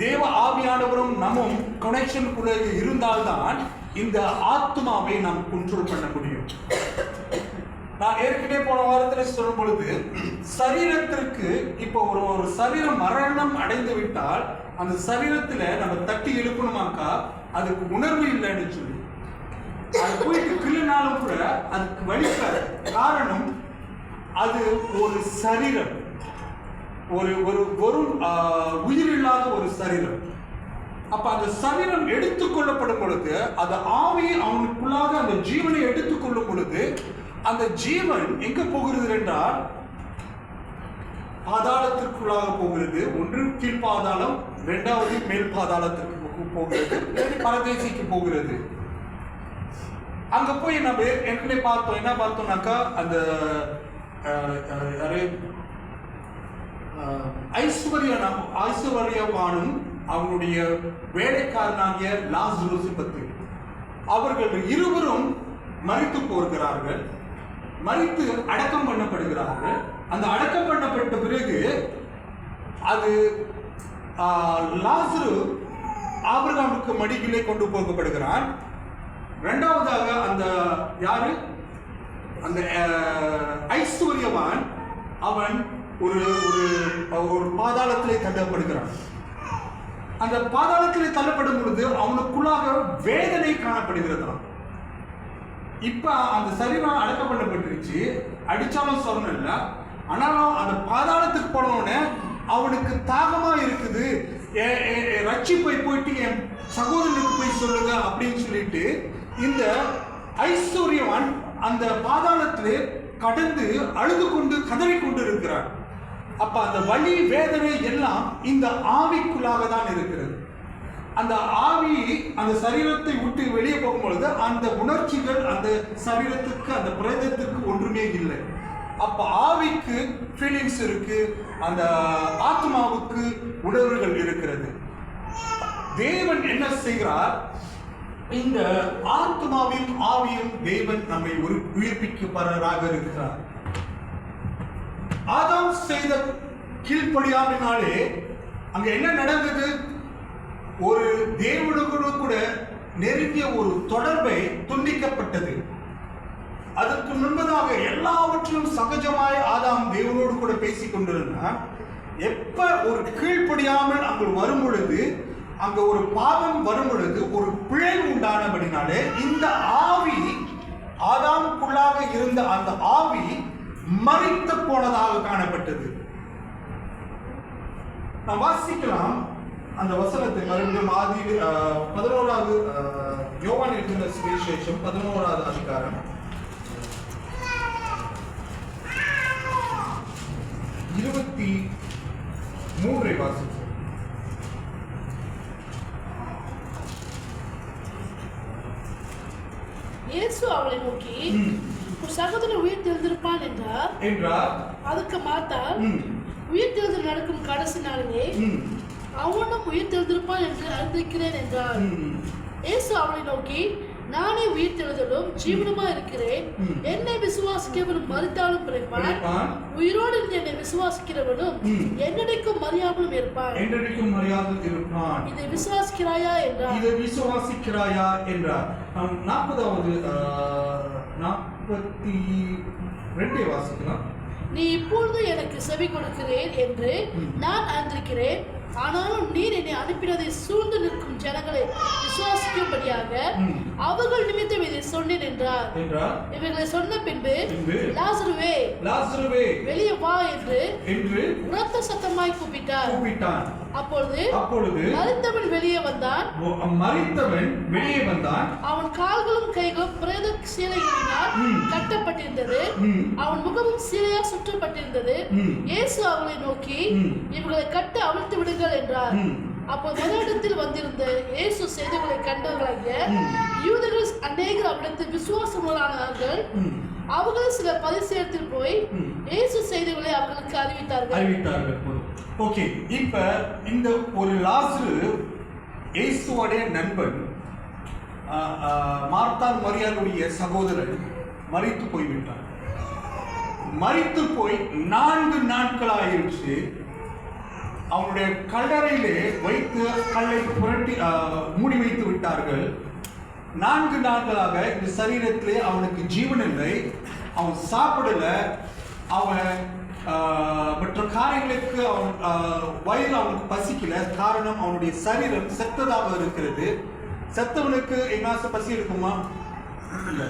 தேவ ஆவியானவரும் நம்மும் கனெக்ஷனுக்குள்ள இருந்தால்தான் இந்த ஆத்மாவை நாம் கண்ட்ரோல் பண்ண முடியும். நான் ஏற்கனவே போன வாரத்தில் சொல்லும் பொழுது சரீரத்திற்கு இப்போ ஒரு சரீரம் மரணம் அடைந்து விட்டால் அந்த சரீரத்துல நம்ம தட்டி எழுப்பணுமாக்கா அதுக்கு உணர்வு இல்லைன்னு சொல்லி அது போயிட்டு கிள்ளினாலும் கூட அதுக்கு வலிக்காது. காரணம் அது ஒரு சரீரம், ஒரு உயிர் இல்லாத ஒரு சரீரம். அப்ப அந்த சரீரம் எடுத்துக்கொள்ளப்படும் பொழுது அந்த ஆவி அவனுக்குள்ளாக அந்த ஜீவனை எடுத்துக்கொள்ளும் பொழுது அந்த ஜீவன் எங்க போகிறது என்றால் பாதாளத்திற்குள்ளாக போகிறது. ஒன்று கீழ் பாதாளம், இரண்டாவது மேல் பாதாளத்திற்கு போகிறது, பரதேசிக்கு போகிறது. அங்க போய் நம்ம ஏற்கனவே பார்த்தோம், என்ன பார்த்தோம்னாக்கா அந்த ஐஸ்வர்யவானும் அவனுடைய வேலைக்காரனாகிய லாசருஸ் பற்றி அவர்கள் இருவரும் மரித்து போகிறார்கள், மரித்து அடக்கம் பண்ணப்படுகிறார்கள். அந்த அடக்கம் பண்ணப்பட்ட பிறகு அது லாசரு ஆபிரகாமுக்கு மடியிலே கொண்டு போகப்படுகிறான். இரண்டாவதாக அந்த யாரு அந்த ஐஸ்வர்யவான் அவன் ஒரு ஒரு பாதாளத்திலே தள்ளப்படுகிறான். அந்த பாதாளத்திலே தள்ளப்படும் பொழுது அவனுக்குள்ளாக வேதனை காணப்படுகிறதாம். இப்ப அந்த சரீரம் அடக்கம் பண்ணப்பட்டுருச்சு, அடிச்சாலும் சொரணம் இல்லை. ஆனாலும் அந்த பாதாளத்துக்கு போனோடனே அவனுக்கு தாகமா இருக்குது, ரட்சிப்பை போயிட்டு என் சகோதரனுக்கு போய் சொல்லுங்க அப்படின்னு சொல்லிட்டு இந்த ஐஸ்வர்யவான் அந்த பாதாளத்திலே கடந்து அழுது கொண்டு கதறிக்கொண்டு இருக்கிறான். அப்ப அந்த வலி வேதனை எல்லாம் இந்த ஆவிக்குள்ளாக தான் இருக்கிறது. அந்த ஆவி அந்த சரீரத்தை விட்டு வெளியே போகும்பொழுது அந்த உணர்ச்சிகள் அந்த சரீரத்துக்கு அந்த பிரேதத்துக்கு ஒன்றுமே இல்லை. அப்ப ஆவிக்கு ஃபீலிங்ஸ் இருக்கு, அந்த ஆத்மாவுக்கு உணர்வுகள் இருக்கிறது. தேவன் என்ன செய்கிறார்? இந்த ஆத்மாவின் ஆவியும் தேவன் நம்மை ஒரு உயிர்ப்பிக்கப்படுறாக இருக்கிறார். ஆதாம் செய்த கீழ்ப்படியாமையினாலே அங்க என்ன நடந்தது? ஒரு தேவனோடு கூட நெருங்கிய ஒரு தொடர்பை துண்டிக்கப்பட்டது. அதற்கு முன்பதாக எல்லாவற்றிலும் சகஜமாய் ஆதாம் தேவனோடு கூட பேசிக் கொண்டிருந்தார். எப்ப ஒரு கீழ்ப்படியாமல் அங்கு வரும் பொழுது, அங்க ஒரு பாவம் வரும் பொழுது, ஒரு பிழை உண்டானபடினாலே இந்த ஆவி ஆதாமுக்குள்ளாக இருந்த அந்த ஆவி மரித்து போனதாக காணப்பட்டது. நாம் வாசிக்கலாம் அந்த வசனத்தை மறுபடியும் ஆதி 11வது யோவான் எழுதின சுவிசேஷம் 11வது அதிகாரம் 23 வாசிக்கிறோம். இயேசு அவளை நோக்கி, ஒரு சகோதரன் உயிர் தெழுந்திருப்பான் என்றார். அதுக்கு மாத்தால், உயிர் தெழுதல் நடக்கும் கடைசி நாளிலே அவனும் உயிர் தெழுந்திருப்பான் என்று அறிந்திருக்கிறேன் என்றார். இயேசு அவளை நோக்கி, நானே உயிர் தெழுதலும் ஜீவனுமா இருக்கிறேன். என்னை விசுவாசிக்கிறவனும் மரித்தாலும் பிழைப்பான், உயிரோடு இருந்து என்னை விசுவாசிக்கிறவனும் என்னைக்கும் மறியாமலும் இருப்பான். இதை விசுவாசிக்கிறாயா என்றார். இதை விசுவாசிக்கிறாயா என்றார். 42 வாசிக்கலாம். நீ இப்பொழுது எனக்கு செவி கொடுக்கிறேன் என்று நான் அறிந்திருக்கிறேன். ஆனாலும் நீர் என்னை அனுப்பினதை சூழ்ந்து நிற்கும் ஜனங்களை விசுவாசிக்கும்படியாக அவர்கள் நிமித்தம் இதை சொன்னேன் என்றார். இவர்களை சொன்ன பின்பு லாசருவே வெளியே வா என்று உரத்த சத்தமாய் கூப்பிட்டான். அப்பொழுது மரித்தவன் வெளியே வந்தான். அவன் கால்களும் கைகளும் பிரேத சீலைகளினால் கட்டப்பட்டிருந்தது. அவன் முகமும் சீலையா சுற்றப்பட்டிருந்தது. இயேசு அவளை நோக்கி, இவர்களை கட்டு அவிழ்த்து விடுங்கள் என்றார். அப்போது முதலிடத்தில் வந்திருந்த இயேசு செய்திகளை கண்டவர்களாகிய யூதர்கள் அநேகர் அவ்விடத்தில் விசுவாசமானார்கள். அவர்கள் சில பரிசேயத்தில் போய் இயேசு செய்திகளை அவர்களுக்கு அறிவித்தார்கள். ஓகே, இப்ப இந்த ஒரு லாசரு இயேசுவோட நண்பன், மார்த்தாள் மரியாளுடைய சகோதரன் மரித்து போய்விட்டார். மரித்து போய் 4 நாட்கள் ஆயிடுச்சு. அவனுடைய கல்லறையிலே வைத்து கல்லை புரட்டி மூடி வைத்து விட்டார்கள். 4 நாட்களாக இந்த சரீரத்திலே அவனுக்கு ஜீவன் இல்லை. அவன் சாப்பிடல. அவன் மற்ற காரியங்களுக்கு அவன் வயிறு அவனுக்கு பசிக்கல. காரணம், அவனுடைய சரீரம் செத்ததாக இருக்கிறது. செத்தவனுக்கு எங்காச பசி இருக்குமா? இல்லை.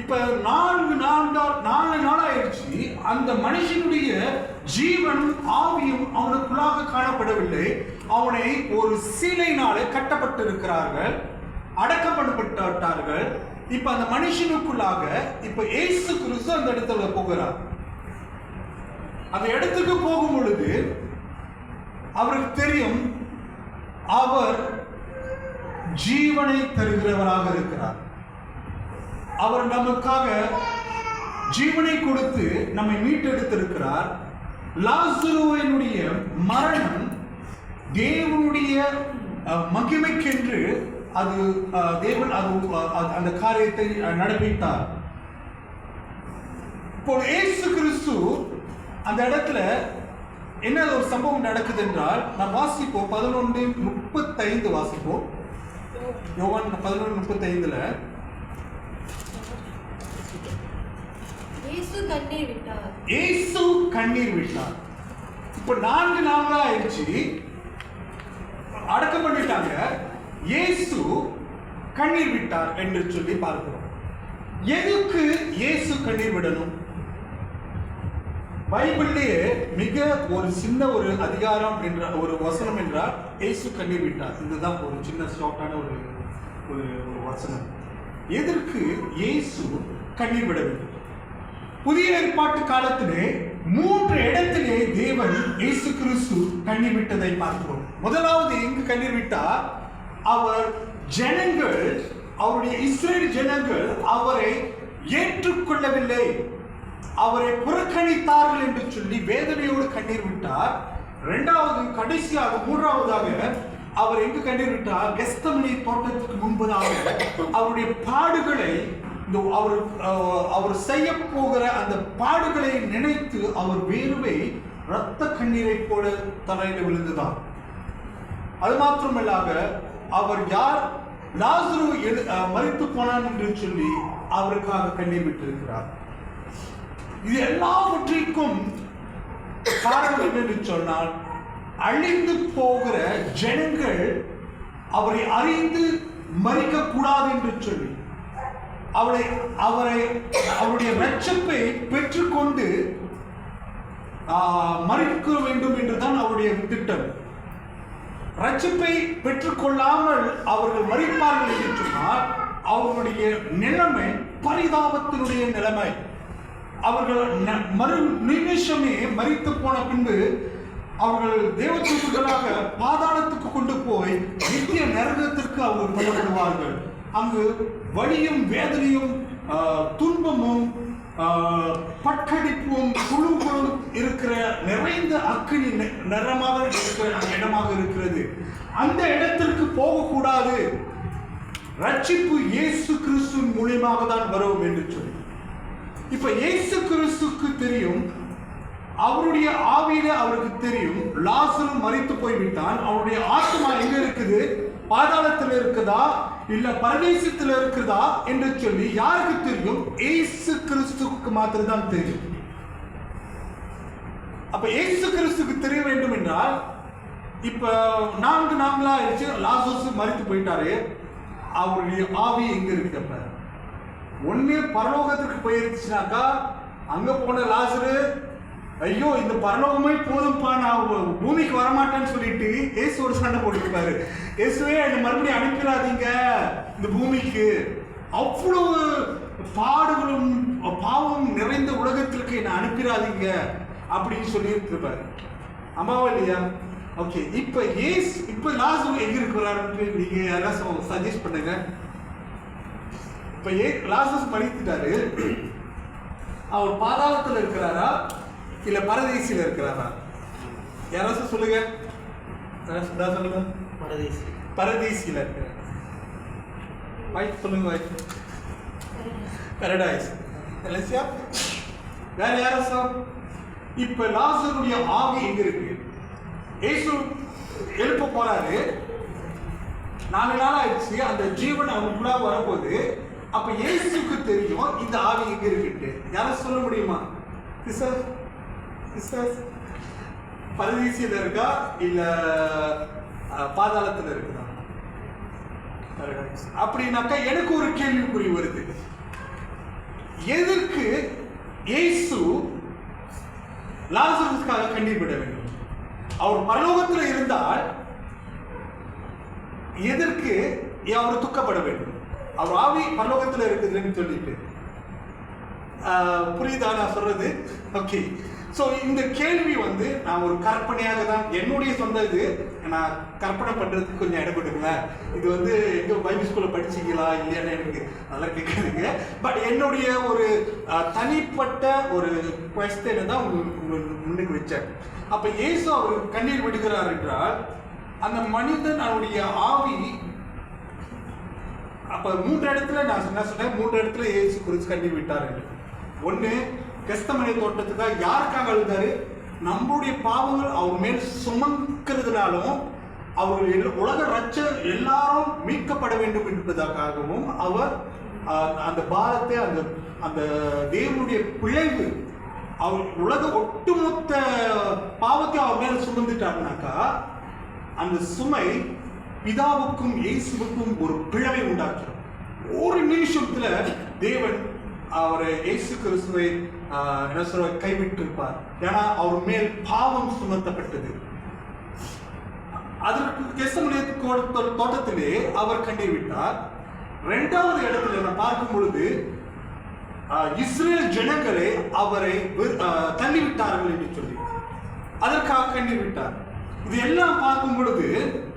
இப்ப 4 நாள் ஆயிடுச்சு. அந்த மனுஷனுடைய ஜீவன் ஆவியும் அவனுக்குள்ளாக காணப்படவில்லை. அவனை ஒரு சீலையினாலே கட்டப்பட்டிருக்கிறார்கள், அடக்கப்பட்டார்கள். இப்ப அந்த மனுஷனுக்குள்ளாக இப்ப இயேசு கிறிஸ்து அந்த இடத்துல போகிறார். அந்த இடத்துக்கு போகும் பொழுது அவருக்கு தெரியும், அவர் ஜீவனை தருகிறவராக இருக்கிறார். அவர் நமக்காக ஜீவனை கொடுத்து நம்மை மீட்டெடுத்திருக்கிறார். லாசருவினுடைய மரணம் தேவனுடைய மகிமைக்கென்று அது தேவன் அந்த காரியத்தை நடப்பித்தார். இப்போ இயேசு கிறிஸ்து அந்த இடத்துல என்ன ஒரு சம்பவம் நடக்குது என்றால், நாம் வாசிப்போம் 11:35 வாசிப்போம். யோவான் 11:35 இயேசு கண்ணீர் விட்டார். இப்ப 4 நாளா ஆயிடுச்சு, அடக்கம் பண்ணிட்டாங்க. இயேசு கண்ணீர் விட்டார் என்று சொல்லி பார்க்கிறோம். எதுக்கு இயேசு கண்ணீர் விடணும்? பைபிள்லேயே மிக ஒரு சின்ன ஒரு அதிகாரம் என்ற ஒரு வசனம் என்றால் இயேசு கண்ணீர் விட்டார். இதுதான் ஒரு சின்ன ஷார்ட்டான ஒரு வசனம். எதற்கு இயேசு கண்ணீர் விட வேண்டும்? புதிய ஏற்பாட்டு காலத்திலே 3 இடத்திலே தேவன் இயேசு கிறிஸ்து கண்ணீர் விட்டதை பார்க்கிறோம். முதலாவது எங்கு கண்ணீர் விட்டார்? அவர் ஜனங்கள், அவருடைய இஸ்ரேல் ஜனங்கள் அவரை ஏற்றுக்கொள்ளவில்லை, அவரை புறக்கணித்தார்கள் என்று சொல்லி வேதனையோடு கண்ணீர் விட்டார். இரண்டாவது, கடைசியாக 3வதாக அவர் எங்கு கண்ணீர் விட்டார்? கெத்செமனே தோட்டத்துக்கு முன்பதாக அவருடைய பாடுகளை, அவர் செய்ய போகிற அந்த பாடுகளை நினைத்து அவர் வேர்வை இரத்த கண்ணீரை போல தலையில் விழுந்துதான். அது மாத்திரமல்லாக அவர் யார், லாசரு மரித்து போனான் என்று சொல்லி அவருக்காக கண்ணீர் விட்டிருக்கிறார். இது எல்லாவற்றிற்கும் காரணம் என்னென்று சொன்னால், அழிந்து போகிற ஜனங்கள் அவரை அறிந்து மரிக்க கூடாது என்று சொல்லி அவருடைய ரட்சிப்பை பெற்றுக்கொண்டு மரிக்க வேண்டும் என்றுதான் அவருடைய திட்டம். ரட்சிப்பை பெற்றுக்கொள்ளாமல் அவர்கள் மரிப்பார்கள் என்று சொன்னால் அவர்களுடைய நிலைமை பரிதாபத்தினுடைய நிலைமை. அவர்கள் மறு நிமிஷமே மரித்து போன பின்பு அவர்கள் தேவதூதர்களாக பாதாளத்துக்கு கொண்டு போய் நித்திய நரகத்திற்கு அவர்கள் கொல்லப்படுவார்கள். அங்கு வலியும் வேதனையும் துன்பமும் பட்கடிப்பும் குழுவும் இருக்கிற நிறைந்த அக்கினி நிறமாக இருக்கிற இடமாக இருக்கிறது. அந்த இடத்திற்கு போகக்கூடாது. ரட்சிப்பு இயேசு கிறிஸ்துவின் மூலியமாக தான் வரும் என்று சொல்லி இப்ப இயேசு கிறிஸ்துக்கு தெரியும், அவருடைய ஆவியில அவருக்கு தெரியும் லாசரு மரித்து போய்விட்டான். அவருடைய ஆத்மா எங்க இருக்குது? பாதாளத்தில் இருக்குதா இல்ல பரதேசத்தில் இருக்குதா என்று சொல்லி யாருக்கு தெரியும்? இயேசு கிறிஸ்துவுக்கு மாத்திரம் தான் தெரியும். அப்ப இயேசு கிறிஸ்துக்கு தெரிய வேண்டும் என்றால் இப்போ 4 நாங்களா ஆயிடுச்சு, லாசரஸ் மரித்து போயிட்டாரு. அவருடைய ஆவி எங்க இருக்கு? அப்ப ஒண்ணு பரலோகத்துக்கு போயிருச்சுனாக்கா அங்க போன லாசரு, ஐயோ இந்த பரலோகமே போதும்பா, நான் பூமிக்கு வரமாட்டேன்னு சொல்லிட்டு இயேசு ஒரு சண்டை போட்டுருப்பாரு. இயேசுவே என்னை மறுபடியும் அனுப்பிடாதீங்க இந்த பூமிக்கு, அவ்வளவு பாடுகளும் பாவம் நிறைந்த உலகத்திற்கு என்னை அனுப்பிடாதீங்க அப்படின்னு சொல்லிட்டு இருப்பாரு. அம்மாவா இல்லையா? ஓகே, இப்ப லாசரு எங்க இருக்கிறாருன்னு நீங்க யாராச்சும் சஜஸ்ட் பண்ணுங்க. இப்ப லாசரஸ் மரித்துட்டாரு, அவர் பாதாளத்துல இருக்கிறாரா இல்ல பரதேசில இருக்கிறாரா? யாராச்சும் சொல்லுங்க. சொல்லுங்க. பரதேசில இருக்கிறார். வாய்ப்பு சொல்லுங்க. வாய்ப்பு பாரடைஸ். வேற யாராச்சும்? இப்ப லாசருடைய ஆவி எங்க இருக்கு? இயேசு எழுப்ப போறாரு, 4 நாள் ஆயிடுச்சு, அந்த ஜீவன் அவனுக்குள்ள வரப்போகுது. அப்ப இயேசுக்கு தெரியும் இந்த ஆவி எங்க இருக்குட்டு. யாரும் சொல்ல முடியுமா? பரதீசியில இருக்கா இல்ல பாதாளத்துல இருக்குதா? அப்படின்னாக்கா எனக்கு ஒரு கேள்விக்குறி வருது. எதற்கு இயேசு லாசருஸ்காக கண்ணீர் விட வேண்டும்? அவர் பரலோகத்துல இருந்தால் எதற்கு அவர் துக்கப்பட வேண்டும்? அவர் ஆவி பரலோகத்துல இருக்குதுன்னு சொல்லிட்டு புரியுதா நான் சொல்றது? ஓகே, ஸோ இந்த கேள்வி நான் ஒரு கற்பனையாக தான், என்னுடைய சொந்த இது, நான் கற்பனை பண்றதுக்கு கொஞ்சம் இடம் கொடுக்குங்களேன். இது எங்க பைபிள் ஸ்கூல்ல படிச்சீங்களா இல்லையான்னு எனக்கு நல்லா கேட்குறீங்க. பட் என்னுடைய ஒரு தனிப்பட்ட ஒரு குவெஸ்டனை தான் உங்களுக்கு முன்னுக்கு வச்சேன். அப்ப இயேசு அவர் கண்ணீர் விடுகிறார் என்றால் அந்த மனிதன் அவருடைய ஆவி அப்ப 3 இடத்துல நான் சொன்னேன், 3 இடத்துல இயேசு குறித்து கண்ணீர் விட்டார். ஒண்ணு, கெத்செமனே தோட்டத்துக்காக யாருக்காக அழுதாரு? நம்மளுடைய பாவங்கள் அவர் மேல் சுமக்கிறதுனாலும் அவர்கள் உலக ரட்சகர் எல்லாரும் மீட்கப்பட வேண்டும் என்பதற்காகவும் அவர் அந்த பாரத்தை அந்த தேவனுடைய பிழைவு அவர் உலக ஒட்டுமொத்த பாவத்தை அவர் மேல சுமந்துட்டாருனாக்கா அந்த சுமை பிதாவுக்கும் இயேசுவுக்கும் ஒரு பிளவை உண்டாக்கும். ஒரு நிமிஷத்துல தேவன் அவரை இயேசு கிறிஸ்துவை கைவிட்டிருப்பார். ஏன்னா அவர் மேல் பாவம் சுமத்தப்பட்டது. அதற்கு கெத்செமனே தோட்டத்திலே அவர் கண்ணீர் விட்டார். 2வது இடத்துல நான் பார்க்கும் பொழுது இஸ்ரேல் ஜனங்களே அவரை தள்ளிவிட்டார்கள் என்று சொல்லி அதற்காக கண்ணீர் விட்டார். இது எல்லாம் பார்க்கும் பொழுது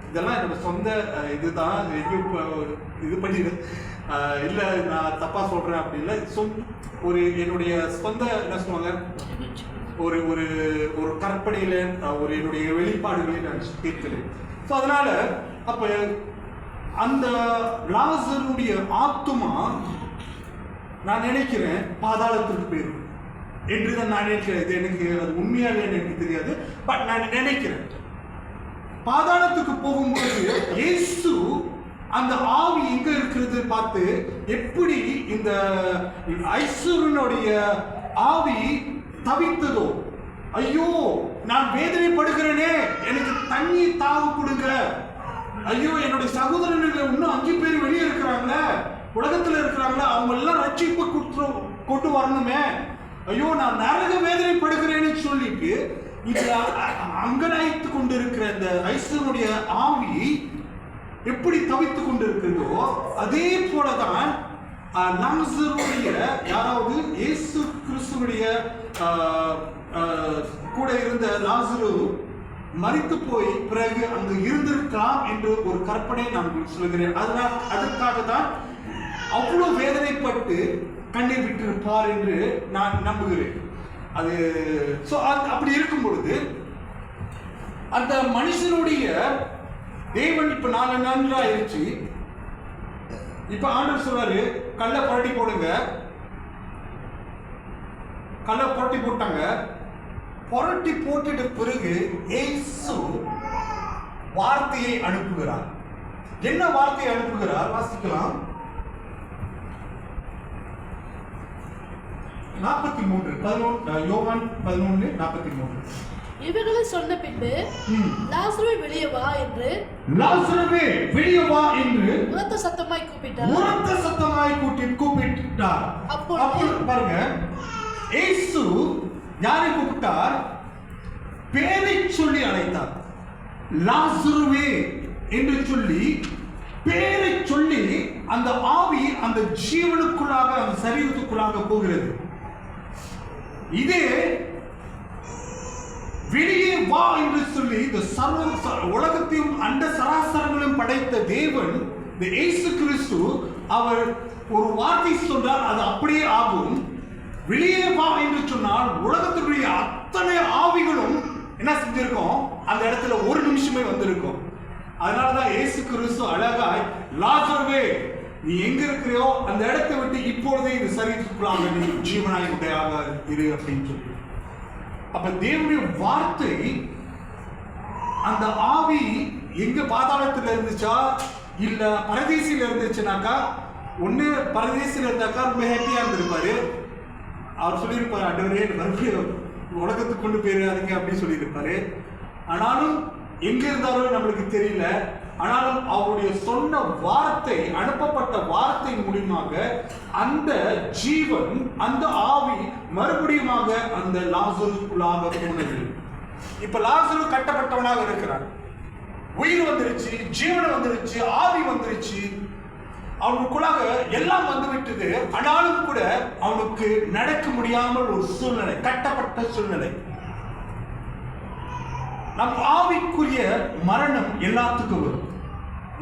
இதெல்லாம் என்னோட சொந்த இதுதான், இது பண்ணிடு இல்லை நான் தப்பா சொல்றேன் அப்படி இல்லை, ஒரு என்னுடைய சொந்த என்ன சொல்லுவாங்க ஒரு ஒரு ஒரு கற்பனையில ஒரு என்னுடைய வெளிப்பாடுகளை நான் தீர்க்கிறேன். ஸோ அதனால அப்ப அந்த லாசருடைய ஆத்துமா நான் நினைக்கிறேன் பாதாளத்துக்கு போயிடும் என்றுதான் நான் நினைக்கிறேன். இது எனக்கு அது உண்மையாக எனக்கு தெரியாது, பட் நான் நினைக்கிறேன் பாதாளத்துக்கு போகும்போது இயேசு அந்த ஆவி எங்க இருக்கிறது பார்த்து எப்படி இந்த ஐசுரனுடைய ஆவி தவித்ததோ, ஐயோ நான் வேதனைப்படுகிறேனே, எனக்கு தண்ணீர் தாவு கொடுங்க, ஐயோ என்னுடைய சகோதரர்கள் இன்னும் 5 பேர் வெளியே இருக்கிறாங்க, உலகத்துல இருக்கிறாங்களா, அவங்க எல்லாம் ரட்சிப்பு கொண்டு வரணுமே, ஐயோ நான் நரக வேதனைப்படுகிறேன்னு சொல்லிட்டு இதுல அங்கலாய்த்து கொண்டு இருக்கிற இந்த ஐசுரனுடைய ஆவி எப்படி தவித்துக் கொண்டிருக்கிறதோ அதே போலதான் லாசருடைய யாராவது இயேசு கிறிஸ்துவுடைய கூட இருந்த லாசரு மரித்து போய் பிறகு அங்கு இருந்திருக்கலாம் என்று ஒரு கற்பனை நான் சொல்கிறேன். அதனால் அதற்காக தான் அவ்வளவு வேதனைப்பட்டு கண்ணீர் விட்டிருப்பார் என்று நான் நம்புகிறேன். அது அப்படி இருக்கும் பொழுது அந்த மனுஷனுடைய தேவன் இப்ப 4 நாள் ஆயிடுச்சு. இப்ப ஆண்டவர் சொல்றாரு கல்ல புரட்டி போடுங்க. கல்ல புரட்டி போட்டாங்க. புரட்டி போட்டுட்டு பிறகு இயேசு வார்த்தையை அனுப்புகிறார். என்ன வார்த்தையை அனுப்புகிறார் வாசிக்கலாம். 43 யோவான் 11:43 இவைகளை சொன்ன பின்பு லாசருவே வெளியே வா என்று லாசருவே வெளியே வா என்று உரத்த சத்தமாய் கூப்பிட்டார். அப்பொழுது பாருங்க, இயேசு யாரை கூப்பிட்டார்? பேரை சொல்லி அழைத்தார். லாசருவே என்று சொல்லி பேரை சொல்லி அந்த ஆவி அந்த ஜீவனுக்குள்ளாக அந்த சரீரத்துக்குள்ளாக போகிறது. இதே வெளியே வா என்று சொல்லி இந்த உலகத்தையும் அண்ட சராசரங்களையும் படைத்த தேவன், இந்த இயேசு கிறிஸ்து, அவர் ஒரு வார்த்தை சொன்னால் அது அப்படியே ஆகும். வெளியே வா என்று சொன்னால் உலகத்தினுடைய அத்தனை ஆவிகளும் என்ன செஞ்சிருக்கோம்? அந்த இடத்துல ஒரு நிமிஷமே வந்திருக்கும். அதனாலதான் இயேசு கிறிஸ்து அழகாய், லாசருவே நீ எங்க இருக்கிறியோ அந்த இடத்தை விட்டு இப்பொழுதே இந்த சரீரத்துக்குள்ளாக நீ ஜீவனாய் உடையாக இரு அப்படின்னு சொல்லி. அப்ப தேவனுடைய வார்த்தை, அந்த ஆவி எங்க பாதாளத்துல இருந்துச்சா இல்ல பரதேசில இருந்துச்சுனாக்கா, ஒண்ணு பரதேசில இருந்தாக்கா ரொம்ப ஹாப்பியா இருந்திருப்பாரு. அவர் சொல்லியிருப்பாரு, ஆண்டவரே மறுபடியும் உலகத்துக்கு கொண்டு போயிடாதீங்க அப்படின்னு சொல்லியிருப்பாரு. ஆனாலும் எங்க இருந்தாலும் நம்மளுக்கு தெரியல. ஆனாலும் அவருடைய சொன்ன வார்த்தை, அனுப்பப்பட்ட வார்த்தை மூலமாக அந்த ஜீவன், அந்த ஆவி மறுபடியும் அந்த லாசருக்குள்ளாக போனது. இப்ப லாசரு கட்டப்பட்டவனாக இருக்கிறான். உயிர் வந்துருச்சு, ஜீவன் வந்துருச்சு, ஆவி வந்துருச்சு, அவனுக்குள்ளாக எல்லாம் வந்து விட்டது. ஆனாலும் கூட அவனுக்கு நடக்க முடியாமல் ஒரு சூழ்நிலை, கட்டப்பட்ட சூழ்நிலை. நம் ஆவிக்குரிய மரணம் எல்லாத்துக்கும் வரும்.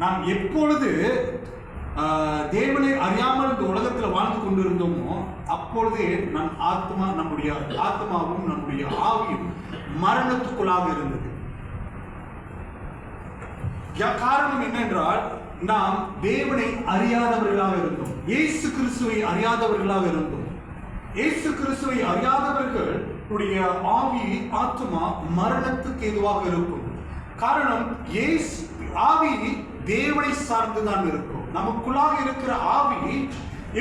நாம் எப்பொழுது தேவனை அறியாமல் இந்த உலகத்தில் வாழ்ந்து கொண்டிருந்தோமோ அப்பொழுதே நம் ஆத்மா, நம்முடைய ஆத்மாவும் நம்முடைய ஆவியும் மரணத்துக்குள்ளாக இருந்தது. காரணம் என்னென்றால், நாம் தேவனை அறியாதவர்களாக இருந்தோம், இயேசு கிறிஸ்துவை அறியாதவர்களாக இருந்தோம். இயேசு கிறிஸ்துவை அறியாதவர்களுடைய ஆவி, ஆத்மா மரணத்துக்கு ஏதுவாக இருக்கும். காரணம், ஆவி தேவனை சார்ந்துதான் இருக்கும். நமக்குள்ளாக இருக்கிற ஆவி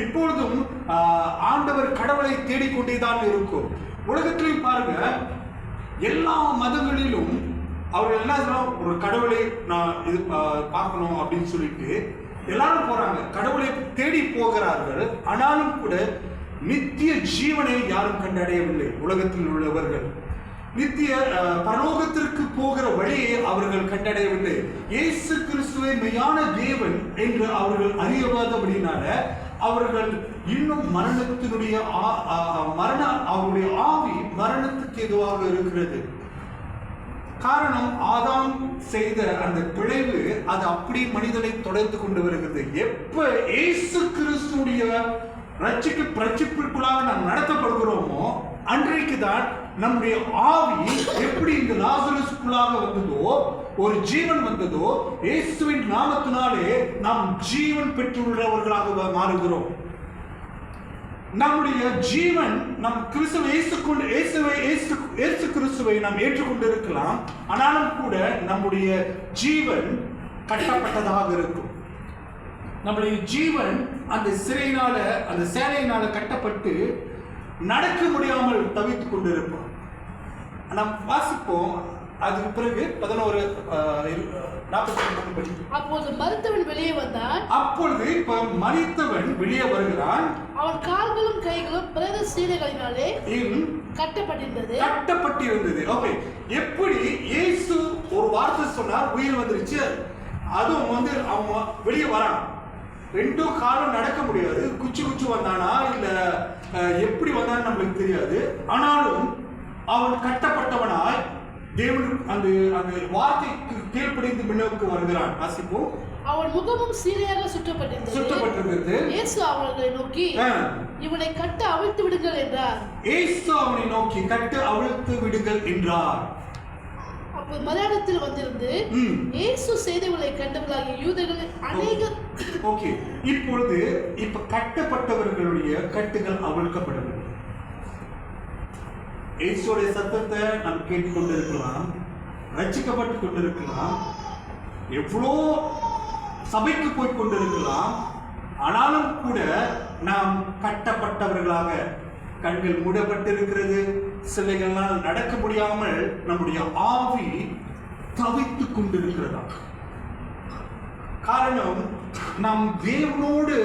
எப்பொழுதும் ஆண்டவர் கடவுளை தேடிக்கொண்டேதான் இருக்கும். உலகத்திலையும் பாருங்க, எல்லா மதங்களிலும் அவர்கள் என்ன சொல்றாங்க, ஒரு கடவுளை நான் இது பார்க்கணும் அப்படின்னு சொல்லிட்டு எல்லாரும் போறாங்க, கடவுளை தேடி போகிறார்கள். ஆனாலும் கூட நித்திய ஜீவனை யாரும் கண்டடையவில்லை. உலகத்தில் உள்ளவர்கள் நித்திய பரலோகத்திற்கு போகிற வழியை அவர்கள் கண்டடையவில்லை. இயேசு கிறிஸ்துவை மெய்யான தேவன் என்று அவர்கள் அறியாதபடினால அவர்கள் இன்னும் மரணத்தினுடைய அவருடைய ஆவி மரணத்துக்கு எதுவாக இருக்கிறது. காரணம், ஆதாம் செய்த அந்த பிழைவு அது அப்படி மனிதனை தொடர்ந்து கொண்டு வருகிறது. எப்ப இயேசு கிறிஸ்துடைய ரட்சிப்பிற்குள்ளாக நாம் நடத்தப்படுகிறோமோ அன்றைக்கு தான் நம்முடைய ஆவி எப்படி இந்த லாசருக்குள்ளாக வந்ததோ, ஒரு ஜீவன் வந்ததோ, இயேசுவின் நாமத்தினாலே நாம் ஜீவன் பெற்றுள்ளவர்களாக மாறுகிறோம். நம்முடைய ஜீவன் நம் இயேசு கிறிஸ்துவை நாம் ஏற்றுக்கொண்டிருக்கலாம். ஆனாலும் கூட நம்முடைய ஜீவன் கட்டப்பட்டதாக இருக்கும். நம்முடைய ஜீவன் அந்த சிறையினால, அந்த சேலையினால கட்டப்பட்டு நடக்க முடியாமல் தவித்துக் கொண்டிருப்போம். நாம் வாசிப்போம். அதுக்கு பிறகு 11:42 அப்போது மரித்தவன் வெளியே வந்தான். அப்பொழுது இப்ப மரித்தவன் வெளியே வருகிறான். அவன் கால்களும் கைகளும் பிரேத சீலைகளினாலே கட்டப்பட்டிருந்தது. ஓகே, எப்படி இயேசு ஒரு வார்த்தை சொன்னார், உயிர் வந்துருச்சு. அதுவும் அவன் வெளியே வரான். ரெண்டும் காலம் நடக்க முடியாது. குச்சி வந்தானா இல்ல எப்படி வந்தான்னு நம்மளுக்கு தெரியாது. ஆனாலும் அவன் கட்டப்பட்டவனாய் தேவன் அந்த வார்த்தைக்கு கீழ்ப்படிந்து முன்னோக்கு வருகிறான். வாசிப்போம். அவன் முகமும் சீலையாக சுற்றப்பட்டிருந்தது. இயேசு அவர்களை நோக்கி, இவனை கட்ட அவிழ்த்து விடுங்கள் என்றார். இயேசு அவனை நோக்கி கட்ட அவிழ்த்து விடுங்கள் என்றார். அப்போது மலையாளத்தில் வந்திருந்து இயேசு செய்தவர்களை கண்டவர்களாகிய யூதர்கள் அநேகர். ஓகே, இப்ப கட்டப்பட்டவர்களுடைய கட்டுகள் அவிழ்க்கப்படவில்லை. இயேசுடைய சத்தத்தை நாம் கேட்டுக்கொண்டிருக்கலாம், ரட்சிக்கப்பட்டு கொண்டிருக்கலாம், எவ்வளோ சபைக்கு போய் கொண்டிருக்கலாம். ஆனாலும் கூட நாம் கட்டப்பட்டவர்களாக, கண்கள் மூடப்பட்டிருக்கிறது, சிலைகள்லாம் நடக்க முடியாமல் நம்முடைய ஆவி தவித்துக் கொண்டிருக்கிறதா? காரணம், நாம் தேவனோடு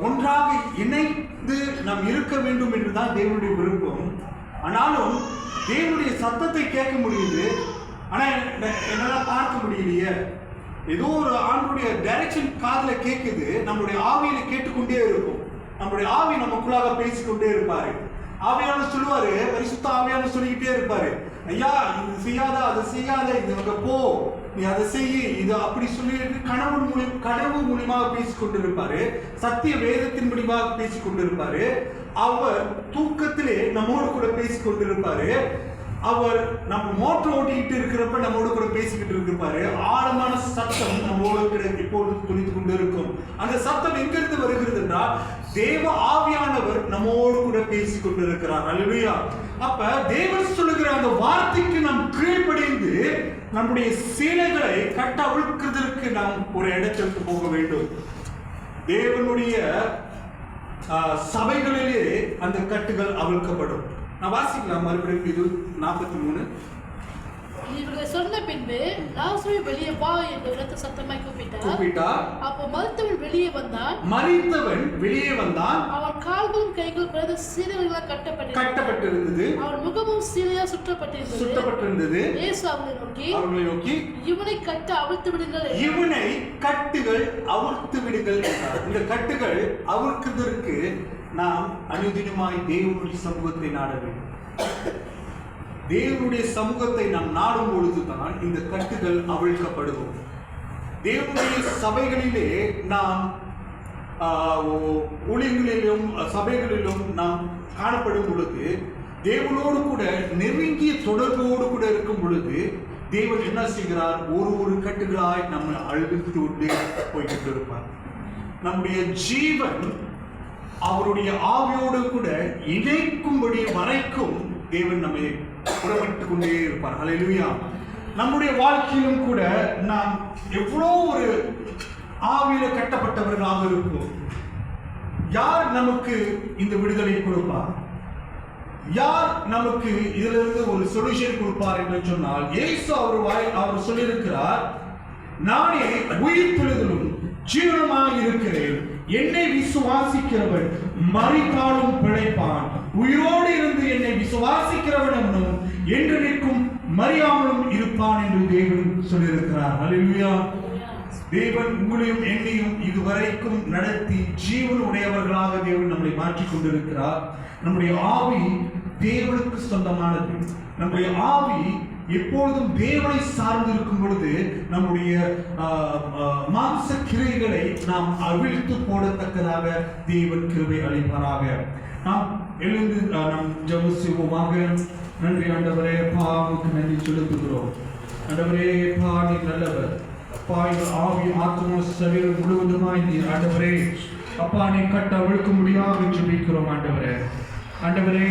ஒன்றாக இணைந்து நாம் இருக்க வேண்டும் என்றுதான் தேவனுடைய விருப்பம். ஆனாலும் தேவனுடைய சத்தத்தை கேட்க முடியுது, ஆனா என்னால பார்க்க முடியலையே. ஏதோ ஒரு ஆண்டுடைய டைரக்ஷன் காதுல கேட்குது, நம்மளுடைய ஆவியில கேட்டுக்கொண்டே இருக்கும். நம்மளுடைய ஆவி நமக்குள்ளாக பேசிக்கொண்டே இருப்பாரு. ஆவியானவர் சொல்லுவாரு, பரிசுத்த ஆவியானவர் சொல்லிக்கிட்டே இருப்பாரு, ஐயா இது செய்யாத, அதை செய்யாத, இது அங்க போ, நீ அதை செய்ய, இது அப்படி சொல்லிட்டு கனவு மூலியமாக பேசிக்கொண்டிருப்பாரு. சத்திய வேதத்தின் மூலியமாக பேசிக்கொண்டிருப்பாரு. அவர் தூக்கத்திலே நம்மோடு கூட பேசிக்கொண்டிருப்பாரு. அவர் நம்ம மோட்டர் ஓட்டிக்கிட்டு இருக்கிறப்ப நம்மோடு கூட பேசிக்கிட்டு இருப்பாரு. ஆழமான சத்தம் நம்மோடு கூட இப்போது துணித்து கொண்டு இருக்கும். அந்த சத்தம் எங்கிருந்து வருகிறது என்றால், தேவ ஆவியானவர் நம்மோடு கூட பேசிக் கொண்டிருக்கிறார். அல்லேலூயா. அப்ப தேவன் சொல்லுகிற அந்த வார்த்தைக்கு நாம் கீழ்ப்படிந்து நம்முடைய சீலைகளை கட்ட அவிழ்க்கிறதற்கு நாம் ஒரு இடத்திற்கு போக வேண்டும். தேவனுடைய சபைகளிலே அந்த கட்டுகள் அவிழ்க்கப்படும். நான் வாசிக்கலாம் மறுபடியும். இது 43. இவர்கள் சொன்ன பின்பு லாசரு வெளியே வா என்று உரத்த சத்தமாய் கூப்பிட்டார். அப்போ மரித்தவன் வெளியே வந்தான். அவன் கால்களும் கைகளும் பிறகு சீலைகளால் கட்டப்பட்டிருந்தது. அவன் முகமும் சீலையால் சுற்றப்பட்டிருந்தது. இயேசு அவர்களை நோக்கி இவனை கட்ட அவிழ்த்து விடுங்கள், இவனை கட்டுகள் அவிழ்த்து விடுங்கள் என்றார். இந்த கட்டுகள் அவிழ்க்கிறதற்கு நாம் அனுதினமாய் தேவனுடைய சமூகத்தை நாட வேண்டும். தேவனுடைய சமூகத்தை நாம் நாடும் பொழுதுதான் இந்த கட்டுகள் அவிழ்க்கப்படும். தேவனுடைய சபைகளிலே நாம் ஊழியங்களிலும் சபைகளிலும் நாம் காணப்படும் பொழுது, தேவனோடு கூட நெருங்கிய தொடர்போடு கூட இருக்கும் பொழுது, தேவன் என்ன செய்கிறார்? ஒரு கட்டுகளாய் நம்ம அழுத்து விட்டு போய்கிட்டு இருப்பார். நம்முடைய ஜீவன் அவருடைய ஆவியோடு கூட இணைக்கும்படி வரைக்கும் தேவன் நம்மை புறப்பட்டு கொண்டே இருப்பார். ஹல்லேலூயா. நம்முடைய வாழ்க்கையிலும் கூட நாம் எவ்வளோ ஒரு ஆவியில கட்டப்பட்டவர்களாக இருப்போம். யார் நமக்கு இந்த விடுதலை கொடுப்பார்? யார் நமக்கு இதிலிருந்து ஒரு சொல்யூஷன் கொடுப்பார் என்று சொன்னால், இயேசு அவர் சொல்லியிருக்கிறார், நானே உயிர்த்தெழுதலும் ஜீவனுமாய் இருக்கிறேன். என்னை விசுவாசிக்கிறவன் மரித்தாலும் பிழைப்பான். உயிரோடு இருந்து என்னை விசுவாசிக்கிறவனும் என்று நிற்கும் மரியாமலும் இருப்பான் என்று தேவன் சொல்லியிருக்கிறார். அல்லேலூயா. தேவன் உங்களையும் என்னையும் இதுவரைக்கும் நடத்தி ஜீவன் உடையவர்களாக தேவன் நம்மை மாற்றிக் கொண்டிருக்கிறார். நம்முடைய ஆவி தேவனுக்கு சொந்தமானது. நம்முடைய ஆவி எப்பொழுதும் தேவனை சார்ந்து இருக்கும் பொழுது நம்முடைய மாம்ச கிரைகளை நாம் அவிழ்த்து போடத்தக்கதாக தேவன் கிருபை அளிப்பாராக. நாம் எழுந்து நாம் ஜெபம் செய்வோமாக. நன்றி ஆண்டவரே, பாவுக்கு நன்றி செலுத்துகிறோம். ஆண்டவரே, பா நீர் நல்லவர். அப்பா, எங்கள் ஆவி ஆத்மா சரீரம் முழுவதுமாய் நீர் ஆண்டவரே அப்பா நீ கட்ட அவிழ்க்க முடியாது என்று ஜெபிக்கிறோம். ஆண்டவரே